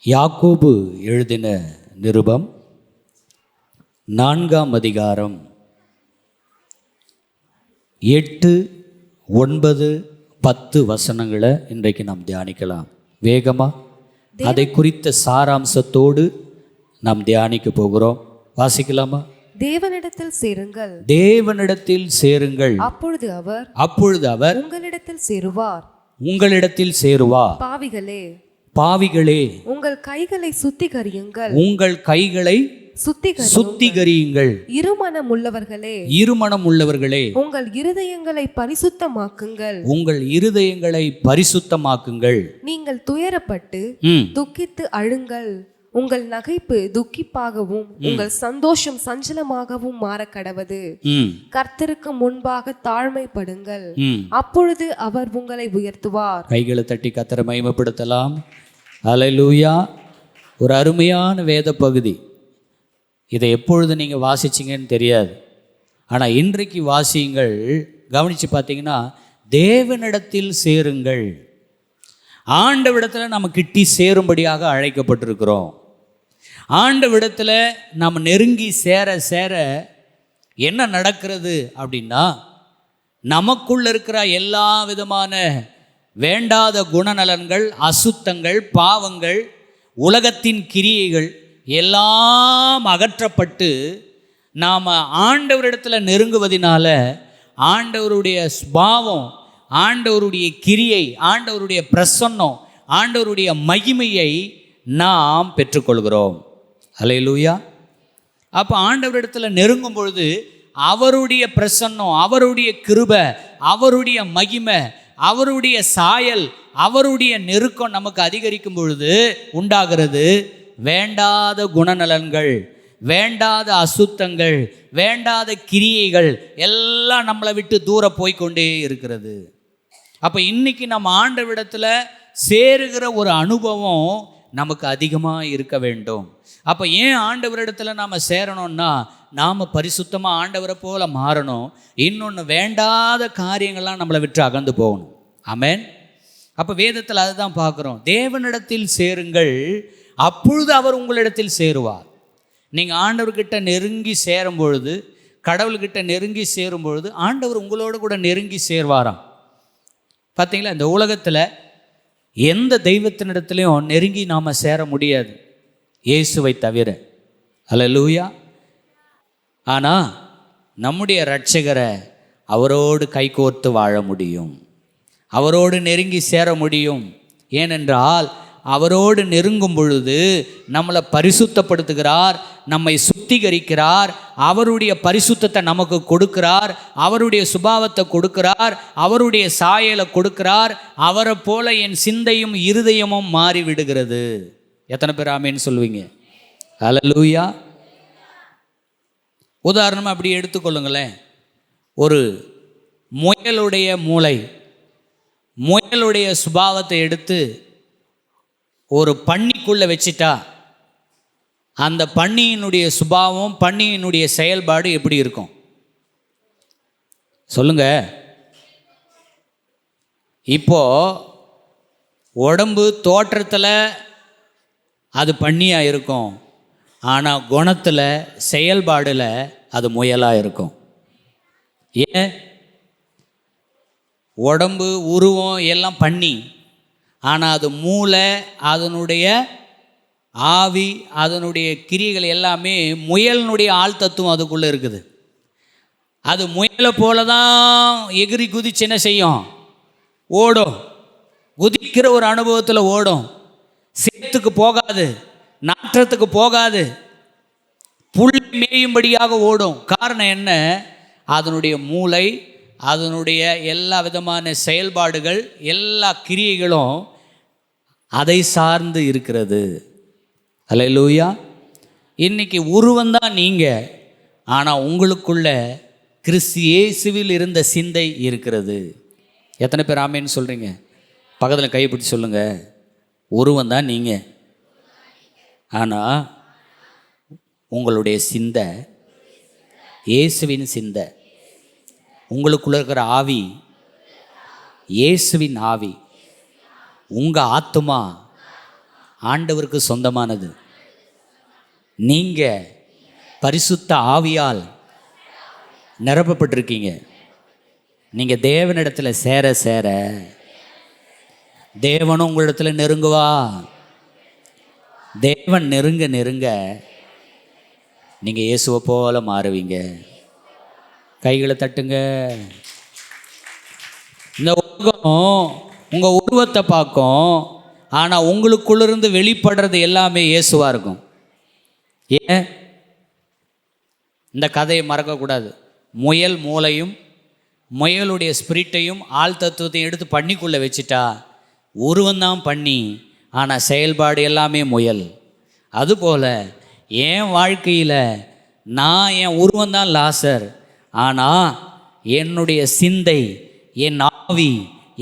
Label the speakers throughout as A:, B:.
A: யாக்கோபு எழுதின நிருபம் 4ஆம் அதிகாரம் 8, 9, 10 வசனங்களை இன்றைக்கு நாம் தியானிக்கலாம். வேகமாக அதை குறித்த சாராம்சத்தோடு நாம் தியானிக்க போகிறோம். வாசிக்கலாமா?
B: தேவனிடத்தில் சேருங்கள்,
A: தேவனிடத்தில் சேருங்கள்,
B: அப்பொழுது அவர்
A: உங்களிடத்தில் சேருவார். பாவிகளே,
B: உங்கள் கைகளை சுத்திகரியுங்கள்,
A: சுத்திகரியுங்கள்.
B: இருமனம் உள்ளவர்களே, உங்கள் இருதயங்களை பரிசுத்தமாக்குங்கள். நீங்கள் துயரப்பட்டு துக்கித்து அழுங்கள். உங்கள் நகைப்பு துக்கிப்பாகவும் உங்கள் சந்தோஷம் சஞ்சலமாகவும் மாற கடவது. கர்த்தருக்கு முன்பாக தாழ்மைப்படுங்கள், அப்பொழுது அவர் உங்களை உயர்த்துவார்.
A: கைகளை தட்டி கர்த்தரை மகிமைப்படுத்தலாம். அல்லேலூயா. ஒரு அருமையான வேத பகுதி. இதை எப்பொழுது நீங்கள் வாசிச்சிங்கன்னு தெரியாது, ஆனால் இன்றைக்கு வாசியுங்கள். கவனித்து பார்த்தீங்கன்னா, தேவனிடத்தில் சேருங்கள். ஆண்டவிடத்தில் நம்ம கிட்டி சேரும்படியாக அழைக்கப்பட்டிருக்கிறோம். ஆண்டவிடத்தில் நம்ம நெருங்கி சேர சேர என்ன நடக்கிறது அப்படின்னா, நமக்குள்ள இருக்கிற எல்லா விதமான வேண்டாத குணநலன்கள், அசுத்தங்கள், பாவங்கள், உலகத்தின் கிரியைகள் எல்லாம் அகற்றப்பட்டு நாம் ஆண்டவரிடத்தில் நெருங்குவதனால ஆண்டவருடைய சுபாவம், ஆண்டவருடைய கிரியை, ஆண்டவருடைய பிரசன்னம், ஆண்டவருடைய மகிமையை நாம் பெற்றுக்கொள்கிறோம். அல்லேலூயா. அப்போ ஆண்டவரிடத்தில் நெருங்கும் பொழுது அவருடைய பிரசன்னம், அவருடைய கிருபை, அவருடைய மகிமை, அவருடைய சாயல், அவருடைய நெருக்கம் நமக்கு அதிகரிக்கும் பொழுது உண்டாகிறது வேண்டாத குணநலன்கள், வேண்டாத அசுத்தங்கள், வேண்டாத கிரியைகள் எல்லாம் நம்மளை விட்டு தூரம் போய்கொண்டே இருக்கிறது. அப்போ இன்னைக்கு நம்ம ஆண்டவரிடத்தில் சேருகிற ஒரு அனுபவம் நமக்கு அதிகமாக இருக்க வேண்டும். அப்போ ஏன் ஆண்டவரிடத்தில் நாம் சேரணும்னா, நாம் பரிசுத்தமாக ஆண்டவரை போல மாறணும். இன்னொன்று, வேண்டாத காரியங்கள்லாம் நம்மளை விட்டு அகன்று போகணும். ஆமென். அப்போ வேதத்தில் அதுதான் பார்க்குறோம். தேவனிடத்தில் சேருங்கள், அப்பொழுது அவர் உங்களிடத்தில் சேருவார். நீங்கள் ஆண்டவர்கிட்ட நெருங்கி சேரும் பொழுது, கடவுள்கிட்ட நெருங்கி சேரும் பொழுது ஆண்டவர் உங்களோடு கூட நெருங்கி சேர்வாராம். பார்த்தீங்களா? இந்த உலகத்தில் எந்த தெய்வத்தினிடத்துலையும் நெருங்கி நாம் சேர முடியாது, இயேசுவை தவிர. அல்லேலூயா. ஆனால் நம்முடைய இரட்சகரை அவரோடு கைகோர்த்து வாழ முடியும், அவரோடு நெருங்கி சேர முடியும். ஏனென்றால் அவரோடு நெருங்கும் பொழுது நம்மளை பரிசுத்தப்படுத்துகிறார், நம்மை சுத்திகரிக்கிறார், அவருடைய பரிசுத்தத்தை நமக்கு கொடுக்கிறார், அவருடைய சுபாவத்தை கொடுக்கிறார், அவருடைய சாயலை கொடுக்கிறார். அவரை போல என் சிந்தையும் இருதயமும் மாறிவிடுகிறது. எத்தனை பேர் ஆமேன்னு சொல்லுவீங்க? அல்லேலூயா. உதாரணமாக அப்படி எடுத்துக்கொள்ளுங்களேன். ஒரு முயலுடைய மூளை, முயலுடைய சுபாவத்தை எடுத்து ஒரு பன்னிக்குள்ளே வச்சிட்டா அந்த பன்னியினுடைய சுபாவம், பன்னியினுடைய செயல்பாடு எப்படி இருக்கும் சொல்லுங்க? இப்போ உடம்பு தோற்றத்தில் அது பன்னியாக இருக்கும், ஆனால் குணத்தில், செயல்பாடில் அது முயலாக இருக்கும். ஏன்? உடம்பு உருவம் எல்லாம் பண்ணி, ஆனால் அது மூளை, அதனுடைய ஆவி, அதனுடைய கிரியைகள் எல்லாமே முயலினுடைய ஆள் தத்துவம் அதுக்குள்ளே இருக்குது. அது முயலை போல தான் எகிரி குதிச்சு என்ன செய்யும்? ஓடும். குதிக்கிற ஒரு அனுபவத்தில் ஓடும். சேத்துக்கு போகாது, நாற்றத்துக்கு போகாது, புல் மேயும்படியாக ஓடும். காரணம் என்ன? அதனுடைய மூளை, அதனுடைய எல்லா விதமான செயல்பாடுகள், எல்லா கிரியைகளும் அதை சார்ந்து இருக்கிறது. அல்லேலூயா. இன்னைக்கு உருவந்தான் நீங்கள், ஆனால் உங்களுக்குள்ள கிறிஸ்து இயேசுவில் இருந்த சிந்தை இருக்கிறது. எத்தனை பேர் ஆமேன்னு சொல்கிறீங்க? பக்கத்தில் கைப்பிடிச்சு சொல்லுங்கள். உருவந்தான் நீங்கள், ஆனால் உங்களுடைய சிந்தை இயேசுவின் சிந்தை. உங்களுக்குள்ள இருக்கிற ஆவி இயேசுவின் ஆவி. உங்கள் ஆத்துமா ஆண்டவருக்கு சொந்தமானது. நீங்க பரிசுத்த ஆவியால் நிரப்பப்பட்டிருக்கீங்க. நீங்க தேவனிடத்தில் சேர சேர தேவனும் உங்களிடத்தில் நெருங்குவா. தேவன் நெருங்க நெருங்க நீங்க இயேசுவை போல மாறுவீங்க. கைகளை தட்டுங்க. இந்த உலகம் உங்க உருவத்தை பார்க்கும், ஆனா உங்களுக்குள்ளிருந்து வெளிப்படுறது எல்லாமே இயேசுவா இருக்கும். ஏன் இந்த கதையை மறக்கக்கூடாது. முயல் மூளையும் முயலுடைய ஸ்பிரிட்டையும் ஆள் தத்துவத்தையும் எடுத்து பண்ணிக்குள்ளே வச்சுட்டா உருவந்தான் பண்ணி, ஆனால் செயல்பாடு எல்லாமே முயல். அதுபோல் என் வாழ்க்கையில் நான் என் உருவந்தான் லாசர், ஆனால் என்னுடைய சிந்தை, என் ஆவி,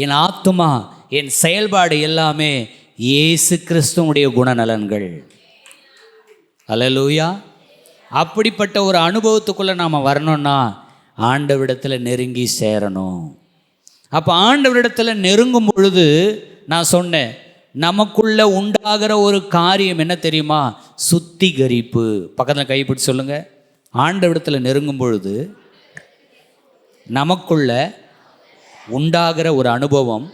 A: என் ஆத்துமா, என் செயல்பாடு எல்லாமே இயேசு கிறிஸ்துவுடைய குணநலன்கள். அல்லேலூயா. அப்படிப்பட்ட ஒரு அனுபவத்துக்குள்ளே நாம் வரணும்னா ஆண்டவரிடத்தில் நெருங்கி சேரணும். அப்போ ஆண்டவரிடத்தில் நெருங்கும் பொழுது நான் சொன்னேன், நமக்குள்ள உண்டாகிற ஒரு காரியம் என்ன தெரியுமா? சுத்திகரிப்பு. பக்கத்தில் கைப்பிடிச்சு சொல்லுங்க. ஆண்டவரிடத்தில் நெருங்கும் பொழுது நமக்குள்ள உண்டாகிற ஒரு அனுபவம்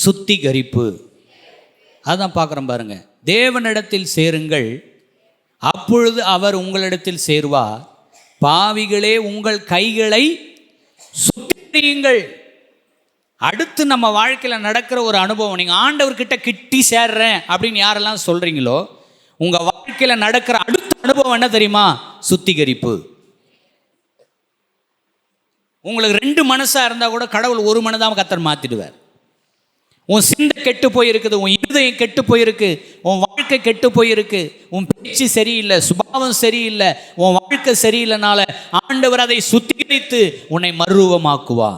A: சுத்திகரிப்பு. அதான் பார்க்குறோம் பாருங்க. தேவனிடத்தில் சேருங்கள், அப்பொழுது அவர் உங்களிடத்தில் சேருவார். பாவிகளே உங்கள் கைகளை சுத்திகரியுங்கள். அடுத்து நம்ம வாழ்க்கையில் நடக்கிற ஒரு அனுபவம், நீங்கள் ஆண்டவர்கிட்ட கிட்டி சேர்றேன் அப்படின்னு யாரெல்லாம் சொல்கிறீங்களோ, உங்கள் வாழ்க்கையில் நடக்கிற அடுத்த அனுபவம் என்ன தெரியுமா? சுத்திகரிப்பு. உங்களுக்கு 2 மனசாக இருந்தால் கூட கடவுள் ஒரு மனதாக கர்த்தர் மாற்றிடுவார். உன் சிந்தை கெட்டு போயிருக்கு, உன் இருதயம் கெட்டு போயிருக்கு, உன் வாழ்க்கை கெட்டு போயிருக்கு, உன் பேச்சு சரியில்லை, சுபாவம் சரியில்லை, உன் வாழ்க்கை சரியில்லைனால ஆண்டவர் அதை சுத்திகரித்து உன்னை மறுரூபமாக்குவா.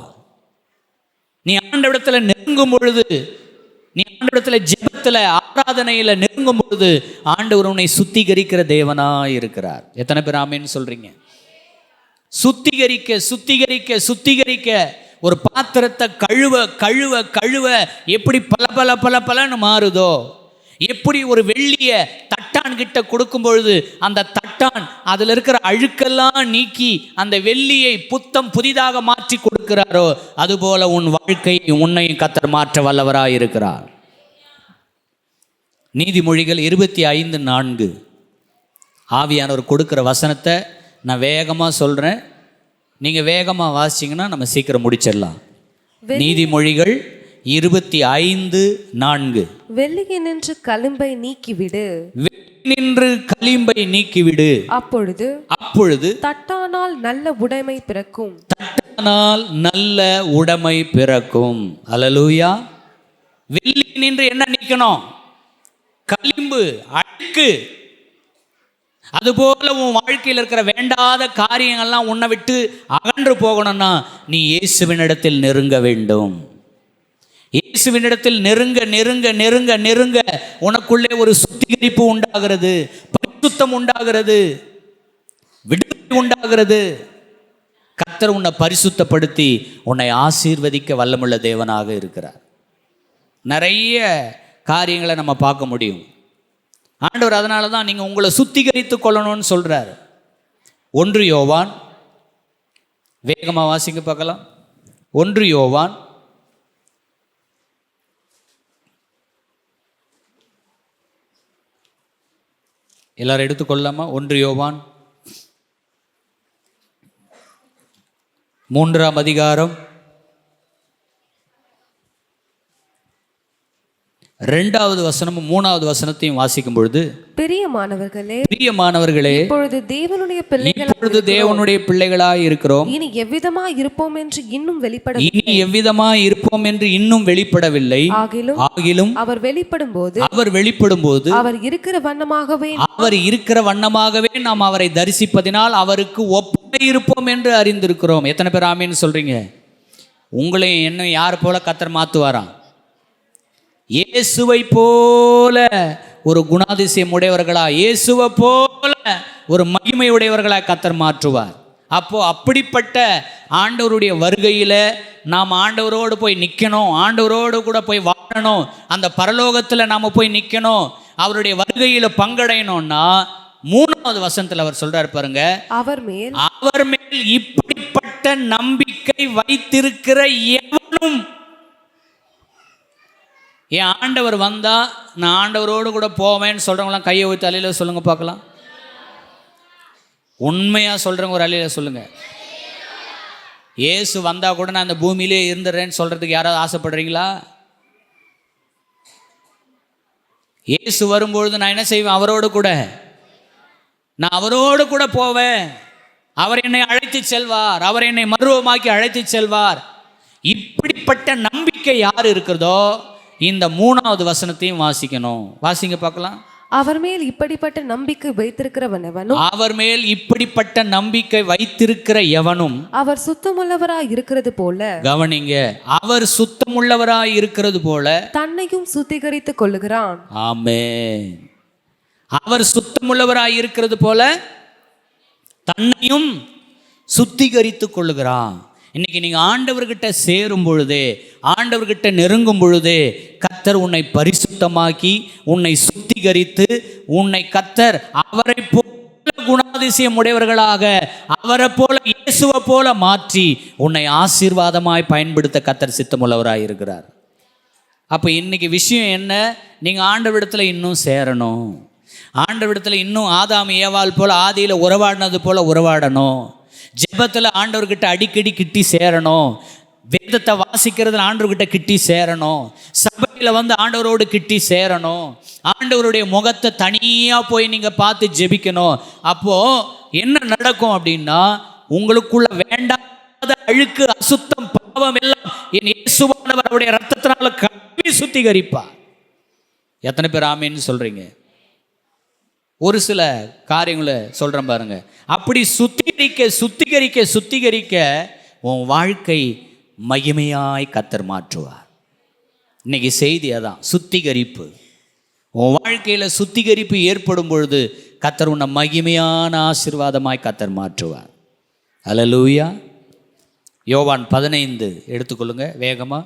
A: நீ ஆண்டவரிடத்துல நெருங்கும் பொழுது, நீ ஆண்டவரிடத்துல ஜெபத்தில் ஆராதனையில் நெருங்கும் பொழுது ஆண்டவர் உன்னை சுத்திகரிக்கிற தேவனாய் இருக்கிறார். எத்தனை பேர் ஆமேன்னு சொல்றீங்க? சுத்திகரிக்க சுத்திகரிக்க சுத்திகரிக்க. ஒரு பாத்திரத்தை கழுவ கழுவ கழுவ எப்படி பல பல பல பலன்னு மாறுதோ, எப்படி ஒரு வெள்ளிய தட்டான் கிட்ட கொடுக்கும் பொழுது அந்த தட்டான் அதில் இருக்கிற அழுக்கெல்லாம் நீக்கி அந்த வெள்ளியை புத்தம் புதிதாக மாற்றி கொடுக்கிறாரோ, அதுபோல உன் வாழ்க்கை உன்னையும் கர்த்தர் மாற்ற வல்லவராய் இருக்கிறார். நீதிமொழிகள் 25:4 ஆவியானவர் கொடுக்கிற வசனத்தை நான் வேகமாக சொல்கிறேன். நீங்கள் வேகமாக வாசிச்சிங்கன்னா நம்ம சீக்கிரம் முடிச்சிடலாம். நீதிமொழிகள் 25:4
B: வெள்ளியினின்று களிம்பை நீக்கிவிடு,
A: வெள்ளியினின்று களிம்பை நீக்கிவிடு, அப்பொழுது
B: தட்டானால் நல்ல உடைமை பிறக்கும்,
A: தட்டானால் நல்ல உடைமை பிறக்கும். அல்லேலூயா. வெள்ளியினின்று என்ன நீக்கணும்? களிம்பு, அழுக்கு. அதுபோல உன் வாழ்க்கையில் இருக்கிற வேண்டாத காரியங்கள்லாம் உன்னை விட்டு அகன்று போகணும்னா நீ இயேசுவினிடத்தில் நெருங்க வேண்டும். இயேசுவினிடத்தில் நெருங்க நெருங்க நெருங்க நெருங்க உனக்குள்ளே ஒரு சுத்திகரிப்பு உண்டாகிறது, பரிசுத்தம் உண்டாகிறது, விடுதலை உண்டாகிறது. கர்த்தர் உன்னை பரிசுத்தப்படுத்தி உன்னை ஆசீர்வதிக்க வல்லமுள்ள தேவனாக இருக்கிறார். நிறைய காரியங்களை நம்ம பார்க்க முடியும். ஆண்டவர் அதனால தான் நீங்கள் உங்களை சுத்திகரித்து கொள்ளணும்னு சொல்கிறார். 1 யோவான், வேகமாக வாசிங்க பார்க்கலாம். 1 யோவான் எல்லாரும் எடுத்துக்கொள்ளாமா? 1 யோவான் 3ஆம் அதிகாரம் 2வது வசனமும் 3வது வசனத்தையும் வாசிக்கும் பொழுது, பிரியமானவர்களே இப்பொழுது தேவனுடைய பிள்ளைகளாய் இருக்கிறோம்,
B: இனி எவ்விதமாய் இருப்போம் என்று
A: இன்னும் வெளிப்படவில்லை. ஆகிலும்
B: அவர் வெளிப்படும் போது அவர்
A: இருக்கிற வண்ணமாகவே நாம் அவரை தரிசிப்பதினால் அவருக்கு ஒப்பாய் இருப்போம் என்று அறிந்திருக்கிறோம். எத்தனை பேர் ஆமீன்னு சொல்றீங்க? உங்களையும் என்ன யார் போல கர்த்தர் மாத்துவாராம்? இயேசுவை போல ஒரு குணாதிசயம் உடையவர்களா, இயேசுவை போல ஒரு மகிமை உடையவர்களா கர்த்தர் மாற்றுவார். அப்போ அப்படிப்பட்ட ஆண்டவருடைய வருகையில் நாம் ஆண்டவரோடு போய் நிற்கணும், ஆண்டவரோடு கூட போய் வாழணும், அந்த பரலோகத்தில் நாம் போய் நிற்கணும், அவருடைய வருகையில் பங்கடையணும்னா 3வது வசனத்தில் அவர் சொல்றார் பாருங்க, அவர் மேல் இப்படிப்பட்ட நம்பிக்கை வைத்திருக்கிற எவனும். என் ஆண்டவர் வந்தா நான் ஆண்டவரோடு கூட போவேன்னு சொல்றவங்களாம் கையை ஊற்றி அலையில சொல்லுங்க பார்க்கலாம். உண்மையா சொல்றவங்க ஒரு அலையில சொல்லுங்க. இயேசு வந்தா கூட நான் அந்த பூமியிலே இருந்துடுறேன்னு சொல்றதுக்கு யாராவது ஆசைப்படுறீங்களா? இயேசு வரும்பொழுது நான் என்ன செய்வேன்? அவரோடு கூட போவேன். அவர் என்னை அழைத்து செல்வார், அவர் என்னை மறுரூபமாக்கி அழைத்து செல்வார். இப்படிப்பட்ட நம்பிக்கை யார் இருக்கிறதோ இந்த 3வது வசனத்தையும் வாசிக்கணும். வாசிங்க பார்க்கலாம்.
B: அவர் மேல் இப்படிப்பட்ட நம்பிக்கை வைத்திருக்கிறவன் எவனும்,
A: அவர் மேல் இப்படிப்பட்ட நம்பிக்கை வைத்திருக்கிற எவனும்
B: அவர் சுத்தமுள்ளவராய் இருக்கிறது போல,
A: கவனிங்க, அவர் சுத்தமுள்ளவராய் இருக்கிறது போல
B: தன்னையும் சுத்திகரித்துக் கொள்ளுகிறான்.
A: ஆமென். அவர் சுத்தமுள்ளவராய் இருக்கிறது போல தன்னையும் சுத்திகரித்துக் கொள்ளுகிறான். இன்னைக்கு நீங்க ஆண்டவர்கிட்ட சேரும் பொழுதே, ஆண்டவர்கிட்ட நெருங்கும் பொழுதே கர்த்தர் உன்னை பரிசுத்தமாக்கி உன்னை சுத்திகரித்து உன்னை கர்த்தர் அவரை போல குணாதிசயம் உடையவர்களாக, அவரை போல இயேசுவை போல மாற்றி உன்னை ஆசீர்வாதமாய் பயன்படுத்த கர்த்தர் சித்தமுள்ளவராய் இருக்கிறார். அப்போ இன்னைக்கு விஷயம் என்ன? நீங்க ஆண்டவரிடத்துல இன்னும் சேரணும், ஆண்டவரிடத்துல இன்னும் ஆதாம் ஏவாள் போல ஆதியில் உறவாடினது போல உறவாடணும், ஜெபத்தில் ஆண்டவர்கிட்ட அடிக்கடி கிட்டி சேரணும், வேதத்தை வாசிக்கிறதுல ஆண்டவர்கிட்ட கிட்டி சேரணும், சபையில் வந்து ஆண்டவரோடு கிட்டி சேரணும், ஆண்டவருடைய முகத்தை தனியாக போய் நீங்கள் பார்த்து ஜெபிக்கணும். அப்போது என்ன நடக்கும் அப்படின்னா, உங்களுக்குள்ள வேண்டாத அழுக்கு, அசுத்தம், பாவம் எல்லாம் என் இயேசுவானவர் அவருடைய ரத்தத்தினால கழுவி சுத்திகரிப்பார். எத்தனை பேர் ஆமேன்னு சொல்கிறீங்க? ஒரு சில காரியங்களை சொல்கிறேன் பாருங்க. அப்படி சுத்திகரிக்க சுத்திகரிக்க சுத்திகரிக்க உன் வாழ்க்கை மகிமையாய் கர்த்தர் மாற்றுவார். இன்னைக்கு செய்தி அதான், சுத்திகரிப்பு. உன் வாழ்க்கையில் சுத்திகரிப்பு ஏற்படும் பொழுது கர்த்தர் உன்னை மகிமையான ஆசீர்வாதமாய் கர்த்தர் மாற்றுவார். அல்லேலூயா. யோவான் 15 எடுத்துக்கொள்ளுங்க வேகமா.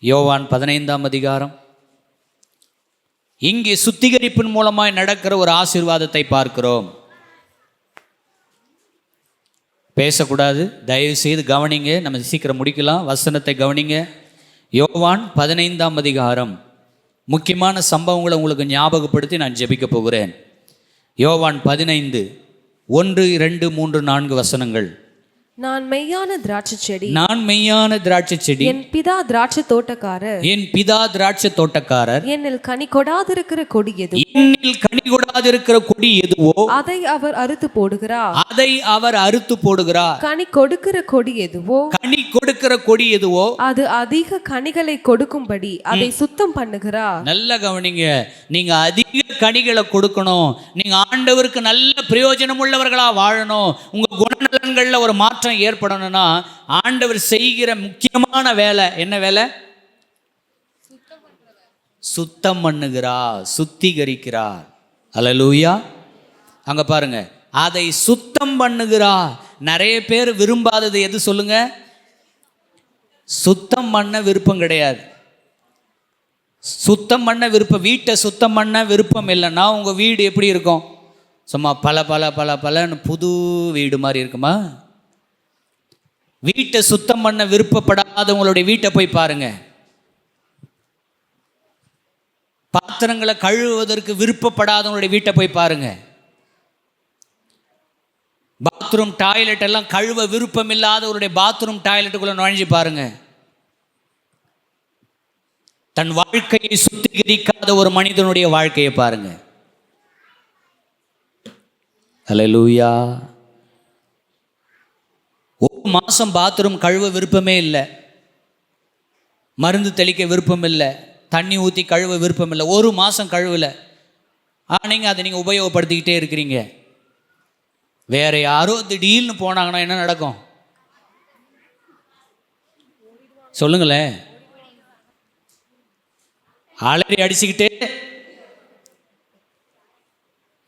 A: யோவான் 15ஆம் அதிகாரம். இங்கே சுத்திகரிப்பின் மூலமாய் நடக்கிற ஒரு ஆசீர்வாதத்தை பார்க்கிறோம். பேசக்கூடாது, தயவு செய்து கவனிங்க, நம்ம சீக்கிரம் முடிக்கலாம். வசனத்தை கவனிங்க. யோவான் 15ஆம் அதிகாரம். முக்கியமான சம்பவங்களை உங்களுக்கு ஞாபகப்படுத்தி நான் ஜெபிக்க போகிறேன். யோவான் 15 1, 2, 3, 4 வசனங்கள்.
B: நான் மெய்யான திராட்சை செடி,
A: நான் மெய்யான திராட்சை செடி,
B: என் பிதா திராட்சை தோட்டக்காரர்,
A: என் பிதா திராட்சை தோட்டக்காரர்,
B: என்னில் கனி கொடாதிருக்கிற கொடி எதுவோ,
A: என்னில் கனி கொடாதிருக்கிற கொடி எதுவோ
B: அதை அவர் அறுத்து போடுகிறார்,
A: அதை அவர் அறுத்து போடுகிறார்.
B: கனி கொடுக்கிற கொடி எதுவோ,
A: கனி கொடுக்கிற கொடி எதுவோ
B: அது அதிக கனிகளை கொடுக்கும்படி அதை சுத்தம் பண்ணுகிறார்.
A: நல்ல கவனிங்க, நீங்க அதிக கனிகளை கொடுக்கணும், நீங்க ஆண்டவருக்கு நல்ல பிரயோஜனம் உள்ளவர்களா வாழணும், உங்க குணநலன்கள்ல ஒரு மாற்றம் ஏற்படணும்னா ஆண்டவர் செய்கிற முக்கியமான வேலை என்ன வேலை? சுத்தம் பண்ணுகிறார், சுத்திகரிக்கிறார். அல்லேலூயா. அங்க பாருங்க, அதை சுத்தம் பண்ணுகிறார். நிறைய பேர் விரும்பாதது எது சொல்லுங்க? சுத்தம் பண்ண விருப்பம் கிடையாது. சுத்தம் பண்ண விருப்பம், வீட்டை சுத்தம் பண்ண விருப்பம் இல்லைன்னா உங்க வீடு எப்படி இருக்கும்? சும்மா பல பல பல பலன்னு புது வீடு மாதிரி இருக்குமா? வீட்டை சுத்தம் பண்ண விருப்பப்படாதவங்களுடைய வீட்டை போய் பாருங்க. பாத்திரங்களை கழுவுவதற்கு விருப்பப்படாதவங்களுடைய வீட்டை போய் பாருங்க. பாத்ரூம் டாய்லெட் எல்லாம் கழுவ விருப்பம் இல்லாதவருடைய பாத்ரூம் டாய்லெட்டுக்குள்ள நுழைஞ்சு பாருங்க. தன் வாழ்க்கையை சுத்திகரிக்காத ஒரு மனிதனுடைய வாழ்க்கையை பாருங்க. அல்லேலூயா. ஒரு மாதம் பாத்ரூம் கழுவ விருப்பமே இல்லை, மருந்து தெளிக்க விருப்பம் இல்லை, தண்ணி ஊற்றி கழுவ விருப்பம் இல்லை, ஒரு மாதம் கழுவலை. நீங்கள் அதை நீங்கள் உபயோகப்படுத்திக்கிட்டே இருக்கிறீங்க. வேற யாரோ திடீர்னு போனாங்கன்னா என்ன நடக்கும் சொல்லுங்களேன்? அலறி அடிச்சுக்கிட்டே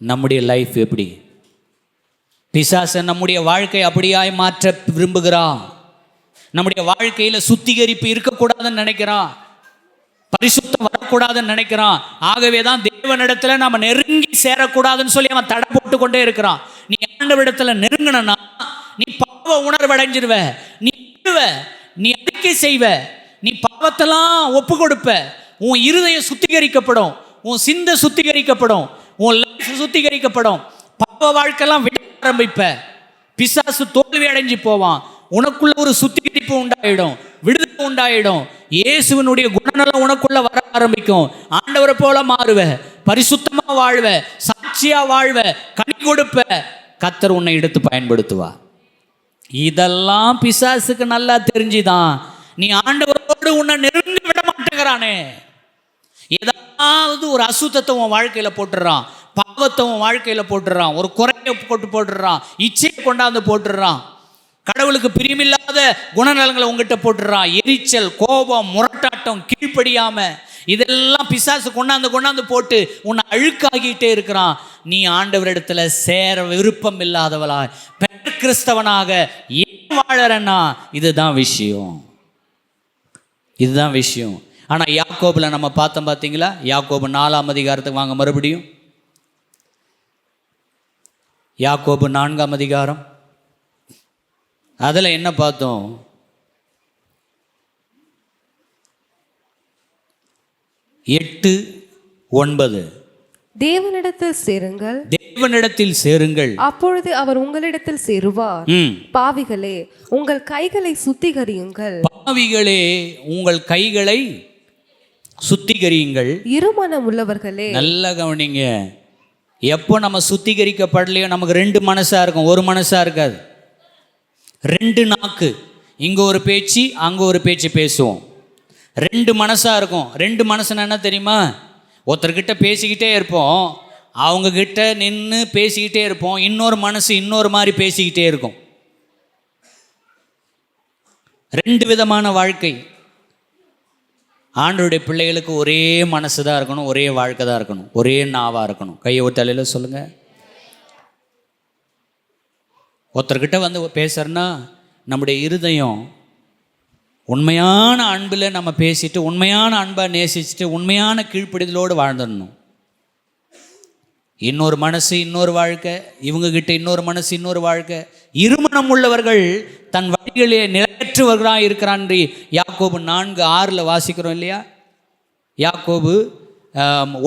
A: நம்முடைய லைஃப் எப்படி? பிசாசு நம்முடைய வாழ்க்கை அப்படியாய் மாற்ற விரும்புகிறான். நம்முடைய வாழ்க்கையில் சுத்திகரிப்பு இருக்கக்கூடாதுன்னு நினைக்கிறான், பரிசுத்தம் வரக்கூடாதுன்னு நினைக்கிறான். ஆகவே தான் தேவனிடத்தில் நம்ம நெருங்கி சேரக்கூடாதுன்னு சொல்லி அவன் தடை போட்டு கொண்டே இருக்கிறான். நீ ஆண்டவரிடத்தில் நெருங்கினா நீ பாவ உணர்வு அடைஞ்சிருவ, நீ நீ அறிக்கை செய்வ, நீ பாவத்தெல்லாம் ஒப்பு கொடுப்ப, உன் இருதயம் சுத்திகரிக்கப்படும், உன் சிந்தை சுத்திகரிக்கப்படும், உன் லைஃப் சுத்திகரிக்கப்படும், பாவ வாழ்க்கையெல்லாம் விட ஆரம்பிப்ப, பிசாசு தோல்வி அடைஞ்சு போவான், உனக்குள்ள ஒரு சுத்திகரிப்பு உண்டாயிடும், விடுதலை உண்டாயிடும், இயேசுவினுடைய குணநலம் உனக்குள்ள வர ஆரம்பிக்கும். ஆண்டவரை போல மாறுவ, பரிசுத்தமா வாழ்வ, சாட்சியா வாழ்வ, கனி கொடுப்ப, கர்த்தர் உன்னை எடுத்து பயன்படுத்துவா. இதெல்லாம் பிசாசுக்கு நல்லா தெரிஞ்சுதான் நீ ஆண்டவரோடு உன்னை நெருங்கி விட மாட்டேங்கிறானே. ஏதாவது ஒரு அசுத்தத்தை உன் வாழ்க்கையில போட்டுடுறான், பாவத்தை உன் வாழ்க்கையில போட்டுடுறான், ஒரு குறையை போட்டுடுறான், இச்சையை கொண்டாந்து போட்டுடுறான், கடவுளுக்கு பிரியமில்லாத குணநலங்களை உங்ககிட்ட போட்டுடுறான், எரிச்சல், கோபம், முரட்டாட்டம், கீழ்ப்படியாம, இதெல்லாம் பிசாசு கொண்டாந்து போட்டு உன்னை அழுக்காகிட்டே இருக்கிறான். நீ ஆண்டவரிடத்துல சேர விருப்பம் இல்லாதவளாய் பெயர் கிறிஸ்தவனாக ஏன் வாழறன்னா இதுதான் விஷயம், இதுதான் விஷயம். ஆனா யாக்கோபுல நம்ம பார்த்தோம் பார்த்தீங்களா, யாக்கோபு 4ஆம் அதிகாரத்துக்கு வாங்க, மறுபடியும் யாக்கோபு 4ஆம் அதிகாரம், அதில் என்ன பார்த்தோம்? 8:9
B: தேவனிடத்தில் சேருங்கள்,
A: தேவனிடத்தில் சேருங்கள்,
B: அப்பொழுது அவர் உங்களிடத்தில் சேருவார். பாவிகளே, உங்கள் கைகளை சுத்திகரியுங்கள்,
A: பாவிகளே உங்கள் கைகளை சுத்திகரியுங்கள்.
B: இருமனம் உள்ளவர்களே,
A: நல்ல கவனிங்க. எப்போ நம்ம சுத்திகரிக்கப்படலையோ நமக்கு 2 மனசா இருக்கும், ஒரு மனசா இருக்காது. 2 நாக்கு, இங்கே ஒரு பேச்சு அங்கே ஒரு பேச்சு பேசுவோம். 2 மனசாக இருக்கும். 2 மனசுன்னா என்ன தெரியுமா? ஒருத்தர்கிட்ட பேசிக்கிட்டே இருப்போம், அவங்கக்கிட்ட நின்று பேசிக்கிட்டே இருப்போம், இன்னொரு மனசு இன்னொரு மாதிரி பேசிக்கிட்டே இருக்கும். 2 விதமான வாழ்க்கை. ஆண்டவருடைய பிள்ளைகளுக்கு ஒரே மனசு தான் இருக்கணும், ஒரே வாழ்க்கை தான் இருக்கணும், ஒரே நாவாக இருக்கணும். கையை ஒரு தலையில் சொல்லுங்கள். ஒருத்தர்கிட்ட வந்து பேசுறேன்னா நம்முடைய இருதயம் உண்மையான அன்பில் நம்ம பேசிட்டு, உண்மையான அன்பை நேசிச்சுட்டு, உண்மையான கீழ்ப்படிதலோடு வாழ்ந்துடணும். இன்னொரு மனசு இன்னொரு வாழ்க்கை, இவங்ககிட்ட இன்னொரு மனசு இன்னொரு வாழ்க்கை. இருமனம் உள்ளவர்கள் தன் வழிகளிலே நிலையற்றவர்களாக இருக்கிறான். யாக்கோபு 4:6 வாசிக்கிறோம் இல்லையா? யாக்கோபு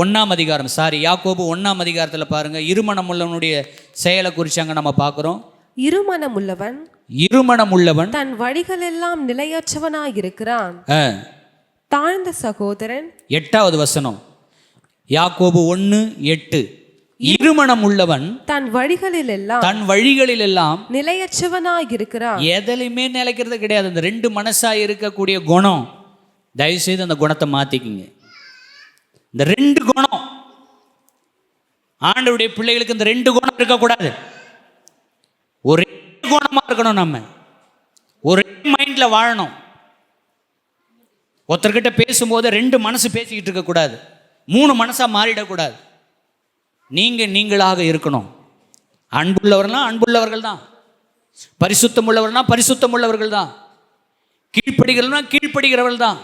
A: 1ஆம் அதிகாரம், யாக்கோபு 1ஆம் அதிகாரத்தில் பாருங்கள், இருமனம் உள்ளவனுடைய செயலை குறித்து அங்கே நம்ம பார்க்குறோம். இருமனம் உள்ளவன்
B: தன் வழிகள் எல்லாம் நிலையற்றவனாயிருக்கிறான். தாழ்ந்த சகோதரன்,
A: 8வது வசனம், யாக்கோபு 1:8. இருமனம் உள்ளவன்
B: தன் வழிகளில் எல்லாம் நிலையற்றவனாயிருக்கிறான்.
A: எதிலுமே நிலைக்கிறது கிடையாது. இந்த 2 மனசா இருக்கக்கூடிய குணம், தயவுசெய்து அந்த குணத்தை மாத்திக்கிங்க. இந்த 2 குணம் ஆண்டவருடைய பிள்ளைகளுக்கு, இந்த 2 குணம் இருக்கக்கூடாது. ஒரே குணமா இருக்கணும், நம்ம ஒரே மைண்ட்ல வாழணும். ஒருத்தர்கிட்ட பேசும்போது 2 மனசு பேசிக்கிட்டு இருக்கக்கூடாது, 3 மனசா மாறிடக்கூடாது. நீங்களாக இருக்கணும். அன்புள்ளவர்கள்னா அன்புள்ளவர்கள் தான், பரிசுத்தம் உள்ளவர்கள்னா பரிசுத்தம் உள்ளவர்கள் தான், கீழ்ப்படுகிறவர்கள்னா கீழ்ப்படுகிறவர்கள் தான்.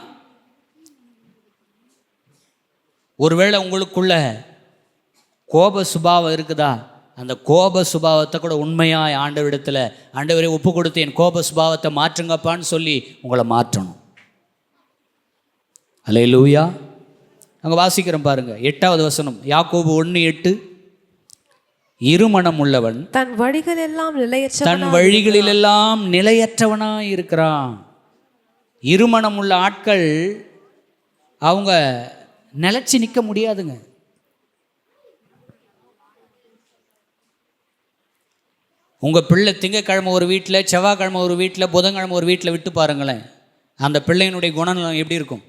A: ஒருவேளை உங்களுக்குள்ள கோப சுபாவம் இருக்குதா, அந்த கோப சுபாவத்தை கூட உண்மையாக ஆண்டவரிடத்தில், ஆண்டவரை ஒப்பு கொடுத்து என் கோப சுபாவத்தை மாற்றுங்கப்பான்னு சொல்லி உங்களை மாற்றணும். அல்லேலூயா. அங்கே வாசிக்கிறோம் பாருங்க, 8வது வசனம், யாக்கோபு 1:8. இருமனம் உள்ளவன்
B: தன்
A: வழிகளிலெல்லாம் நிலையற்றவனாய் இருக்கிறான். இருமனம் உள்ள ஆட்கள் அவங்க நிலைச்சி நிற்க முடியாதுங்க. உங்கள் பிள்ளை திங்கக்கிழமை ஒரு வீட்டில், செவ்வாய்க்கிழமை ஒரு வீட்டில், புதன்கிழமை ஒரு வீட்டில் விட்டு பாருங்களேன், அந்த பிள்ளையினுடைய குணநலம் எப்படி இருக்கும்?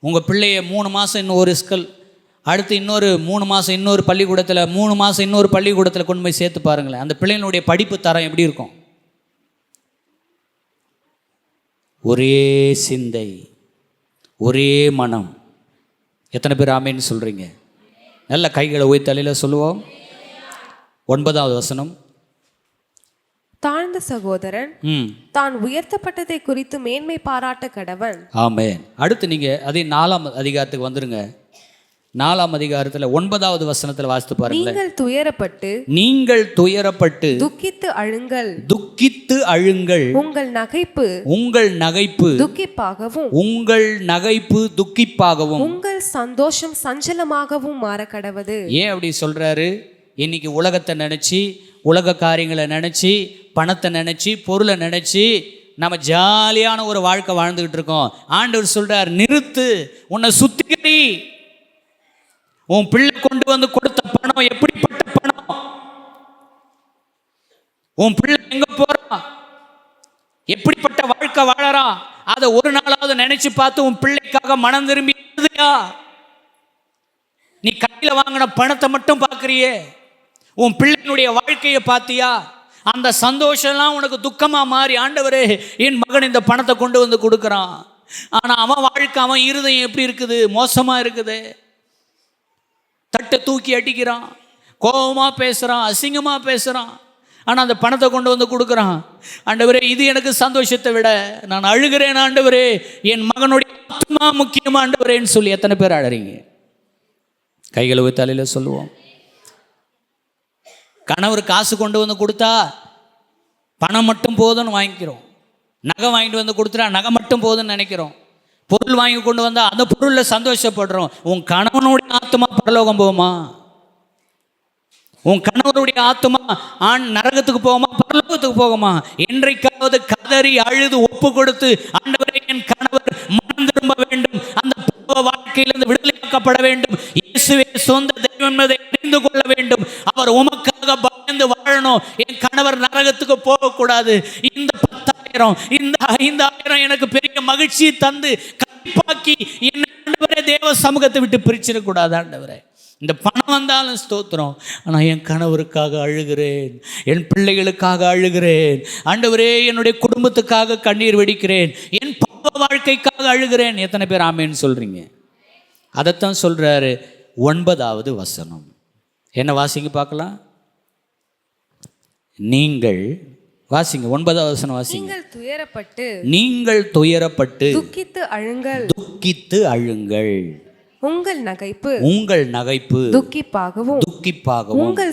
A: உங்கள் பிள்ளைய 3 மாதம் இன்னொரு ஸ்கூல், அடுத்து இன்னொரு 3 மாதம் இன்னொரு பள்ளிக்கூடத்தில், 3 மாதம் இன்னொரு பள்ளிக்கூடத்தில் கொண்டு போய் சேர்த்து பாருங்களேன், அந்த பிள்ளையினுடைய படிப்பு தரம் எப்படி இருக்கும்? ஒரே சிந்தை, ஒரே மனம். எத்தனை பேர் ஆமேன்னு சொல்கிறீங்க? நல்ல கைகளை உயர்த்தி தலையில் சொல்லுவோம். 9வது வசனம்.
B: தாழ்ந்த சகோதரன் தான் உயர்த்தப்பட்டதை குறித்து மேன்மை பாராட்ட கடவன்.
A: ஆமென். அடுத்து நீங்க அதே 4ஆம் அதிகாரத்துக்கு வந்துருங்க. 4ஆம் அதிகாரத்துல 9வது வசனத்துல வாசித்து பாருங்க. நீங்கள் துயரப்பட்டு
B: துக்கித்து அழுங்கள்.
A: துக்கித்து அழுங்கள்.
B: உங்கள் நகைப்பு துக்கிப்பாகவும்
A: உங்கள் நகைப்பு துக்கிப்பாகவும்
B: உங்கள் சந்தோஷம் சஞ்சலமாகவும் மாற கடவது.
A: ஏன் அப்படி சொல்றாரு? இன்னைக்கு உலகத்தை நினைச்சு, உலக காரியங்களை நினைச்சு, பணத்தை நினைச்சு, பொருளை நினைச்சு நம்ம ஜாலியான ஒரு வாழ்க்கை வாழ்ந்துகிட்டு இருக்கோம். ஆண்டவர் சொல்றார், நிறுத்து, உன்னை சுத்திகரி. உன் பிள்ளை கொண்டு வந்து கொடுத்த பணம் எப்படிப்பட்ட பணம்? உன் பிள்ளை எங்க போறான், எப்படிப்பட்ட வாழ்க்கை வாழறான், அதை ஒரு நாளாவது நினைச்சு பார்த்து உன் பிள்ளைக்காக மனம் திரும்பி எழுதுயா? நீ கையில வாங்கின பணத்தை மட்டும் பார்க்கறியே, உன் பிள்ளையினுடைய வாழ்க்கையை பார்த்தியா? அந்த சந்தோஷம்லாம் உனக்கு துக்கமா மாறி, ஆண்டவரே என் மகன் இந்த பணத்தை கொண்டு வந்து கொடுக்குறான், ஆனா அவன் வாழ்க்கை, அவன் இருதயம் எப்படி இருக்குது? மோசமா இருக்குது. தட்டை தூக்கி அடிக்கிறான், கோபமா பேசுறான், அசிங்கமா பேசுறான், ஆனா அந்த பணத்தை கொண்டு வந்து கொடுக்குறான். ஆண்டவரே இது எனக்கு சந்தோஷத்தை விட நான் அழுகிறேன் ஆண்டவரே, என் மகனுடைய ஆத்மா முக்கியமா ஆண்டவரேன்னு சொல்லி எத்தனை பேர் அழறீங்க? கைகளை தலையில சொல்லுவோம். கணவர் காசு கொண்டு வந்து கொடுத்தா பணம் மட்டும் போதும்னு வாங்கிக்கிறோம். நகை வாங்கிட்டு வந்து கொடுத்துட்டா நகை மட்டும் போதும்னு நினைக்கிறோம். பொருள் வாங்கி கொண்டு வந்தால் அந்த பொருளில் சந்தோஷப்படுறோம். உன் கணவனுடைய ஆத்மா பரலோகம் போகுமா? உன் கணவருடைய ஆத்மா நரகத்துக்கு போகுமா, பரலோகத்துக்கு போகுமா? என்றைக்காவது கதறி அழுது ஒப்பு கொடுத்து, ஆண்டவரே என் கணவர் மனம் திரும்ப வேண்டும், அந்த வாழ்க்கையிலிருந்து விடுதலையாக்கப்பட வேண்டும், இயேசுவே சொந்த தெய்வம் என்பதை அறிந்து கொள்ள வேண்டும், அவர் உமக்காக பயந்து வாழணும், என் கணவர் நரகத்துக்கு போகக்கூடாது, இந்த 10,000 இந்த 5,000 எனக்கு பெரிய மகிழ்ச்சியை தந்து கண்டிப்பாக்கி என்னை ஆண்டவரே தேவ சமூகத்தை விட்டு பிரிச்சிடக்கூடாது. ஆண்டவரே இந்த பணம் வந்தாலும் ஸ்தோத்திரம், ஆனால் என் கணவருக்காக அழுகிறேன், என் பிள்ளைகளுக்காக அழுகிறேன், ஆண்டவரே என்னுடைய குடும்பத்துக்காக கண்ணீர் வெடிக்கிறேன், என் பாவ வாழ்க்கைக்காக அழுகிறேன். எத்தனை பேர் ஆமேன்னு சொல்றீங்க? அதைத்தான் சொல்றாரு 9வது வசனம். என்ன வாசிங்க பார்க்கலாம். நீங்கள் வாசிங்க 9வது வசனம் வாசிங்க. நீங்கள் துயரப்பட்டு துக்கித்து அழுங்கள்.
B: உங்கள்
A: நகைப்பு
B: துக்கிப்பாகவும் உங்கள்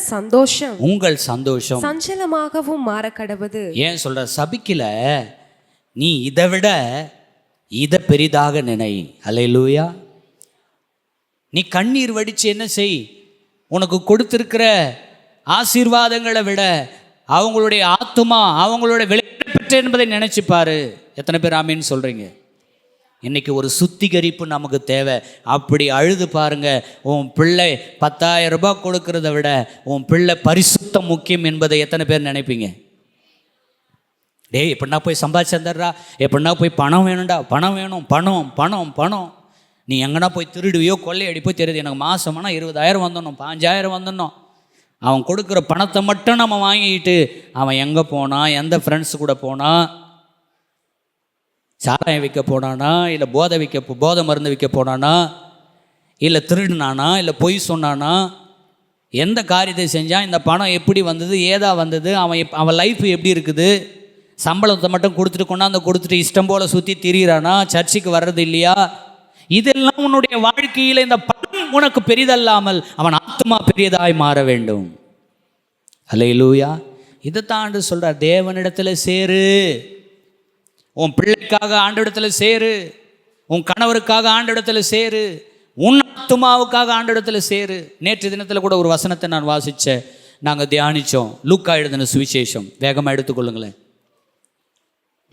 B: சந்தோஷம் சஞ்சலமாகவும் மாற கடவது.
A: ஏன் சொல்ற? சபிக்கல, நீ இதை விட இதை பெரிதாக நினை. அல்லேலூயா. நீ கண்ணீர் வடிச்சு என்ன செய்? உனக்கு கொடுத்திருக்கிற ஆசீர்வாதங்களை விட அவங்களுடைய ஆத்துமா, அவங்களுடைய விளையாட பெற்ற என்பதை நினைச்சு பாரு. எத்தனை பேர் ஆமீன்னு சொல்றீங்க? இன்னைக்கு ஒரு சுத்திகரிப்பு நமக்கு தேவை. அப்படி அழுது பாருங்க. உன் பிள்ளை 10,000 ரூபாய் கொடுக்கறத விட உன் பிள்ளை பரிசுத்தம் முக்கியம் என்பதை எத்தனை பேர் நினைப்பீங்க? டேய் எப்படின்னா போய் சம்பாதிச்சா, எப்படின்னா போய் பணம் வேணும்டா, பணம் வேணும், பணம் பணம் பணம். நீ எங்கன்னா போய் திருடுவியோ கொள்ளையடிப்போ தெரியுது. எனக்கு மாதமானா 20,000 வந்துடணும், 5,000 வந்துடணும். அவன் கொடுக்குற பணத்தை மட்டும் நம்ம வாங்கிக்கிட்டு அவன் எங்கே போனான், எந்த ஃப்ரெண்ட்ஸ் கூட போனான், சாராயம் விற்க போனானா, இல்லை போதை மருந்து விற்க போனானா, இல்லை திருடினானா, இல்லை பொய் சொன்னானா, எந்த காரியத்தை செஞ்சான், இந்த பணம் எப்படி வந்தது, ஏதா வந்தது, அவன் லைஃப் எப்படி இருக்குது, சம்பளத்தை மட்டும் கொடுத்துட்டு கொண்டாந்து கொடுத்துட்டு இஷ்டம் போல் சுற்றி திரியிறானா, சர்ச்சுக்கு வர்றது இல்லையா? இதெல்லாம் உன்னுடைய வாழ்க்கையில் இந்த பணம் உனக்கு பெரிதல்லாமல் அவன் ஆத்மா பெரியதாய் மாற வேண்டும். அல்லேலூயா. இதைத்தான் ஆண்டவர் சொல்றார், தேவனிடத்தில் சேரு, உன் பிள்ளைக்காக ஆண்டவரிடத்தில் சேரு, உன் கணவருக்காக ஆண்டவரிடத்தில் சேரு, உன் ஆத்துமாவுக்காக ஆண்டவரிடத்தில் சேரு. நேற்று தினத்தில் கூட ஒரு வசனத்தை நான் வாசித்தேன், நாங்கள் தியானித்தோம். லூக்கா எழுதின சுவிசேஷம், வேகமாக எடுத்துக்கொள்ளுங்களேன்.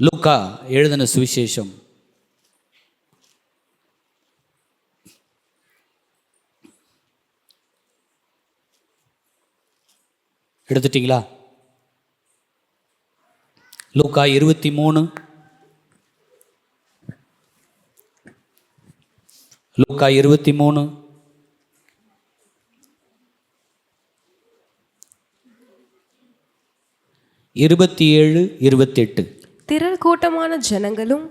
A: லூக்கா எழுதின சுவிசேஷம் எடுத்துட்டீங்களா? லூக்கா 23, லூக்கா 23 27, 28.
B: திரள் கூட்டமான ஜனங்களும்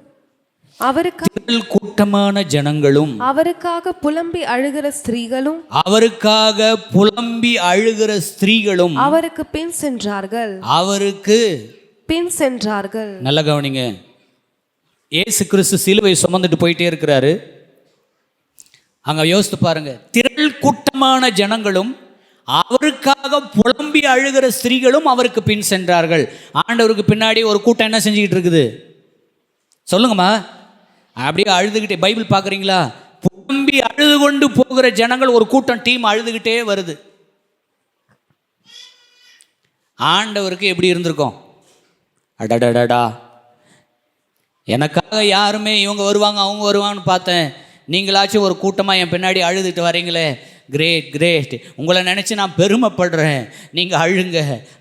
B: அவருக்காக
A: திரள் கூட்டமான ஜனங்களும்
B: அவருக்காக புலம்பி அழுகிற ஸ்திரீகளும்
A: அவருக்காக புலம்பி அழுகிற ஸ்திரீகளும்
B: அவருக்கு பின் சென்றார்கள்.
A: அவருக்கு
B: பின் சென்றார்கள்.
A: நல்ல கவனிங்க. இயேசு கிறிஸ்து சிலுவை சுமந்துட்டு போயிட்டே இருக்கிறாரு. அங்க யோசித்து பாருங்க, திரள் கூட்டமான ஜனங்களும் அவருக்காக புலம்பி அழுகிற ஸ்திரீகளும் அவருக்கு பின் சென்றார்கள். ஆண்டவருக்கு பின்னாடி ஒரு கூட்டம் என்ன செஞ்சுக்கிட்டு இருக்குது சொல்லுங்கம்மா? அப்படியே அழுதுகிட்டே, பைபிள் பார்க்குறீங்களா? புலம்பி அழுது கொண்டு போகிற ஜனங்கள் ஒரு கூட்டம், டீம் அழுதுகிட்டே வருது. ஆண்டவருக்கு எப்படி இருந்திருக்கும்? அடடடடா, எனக்காக யாருமே இவங்க வருவாங்க அவங்க வருவாங்கன்னு பார்த்தேன், நீங்களாச்சும் ஒரு கூட்டமாக என் பின்னாடி அழுதுட்டு வரீங்களே, கிரேட் கிரேட், உங்களை நினச்சி நான் பெருமைப்படுறேன், நீங்கள் அழுங்க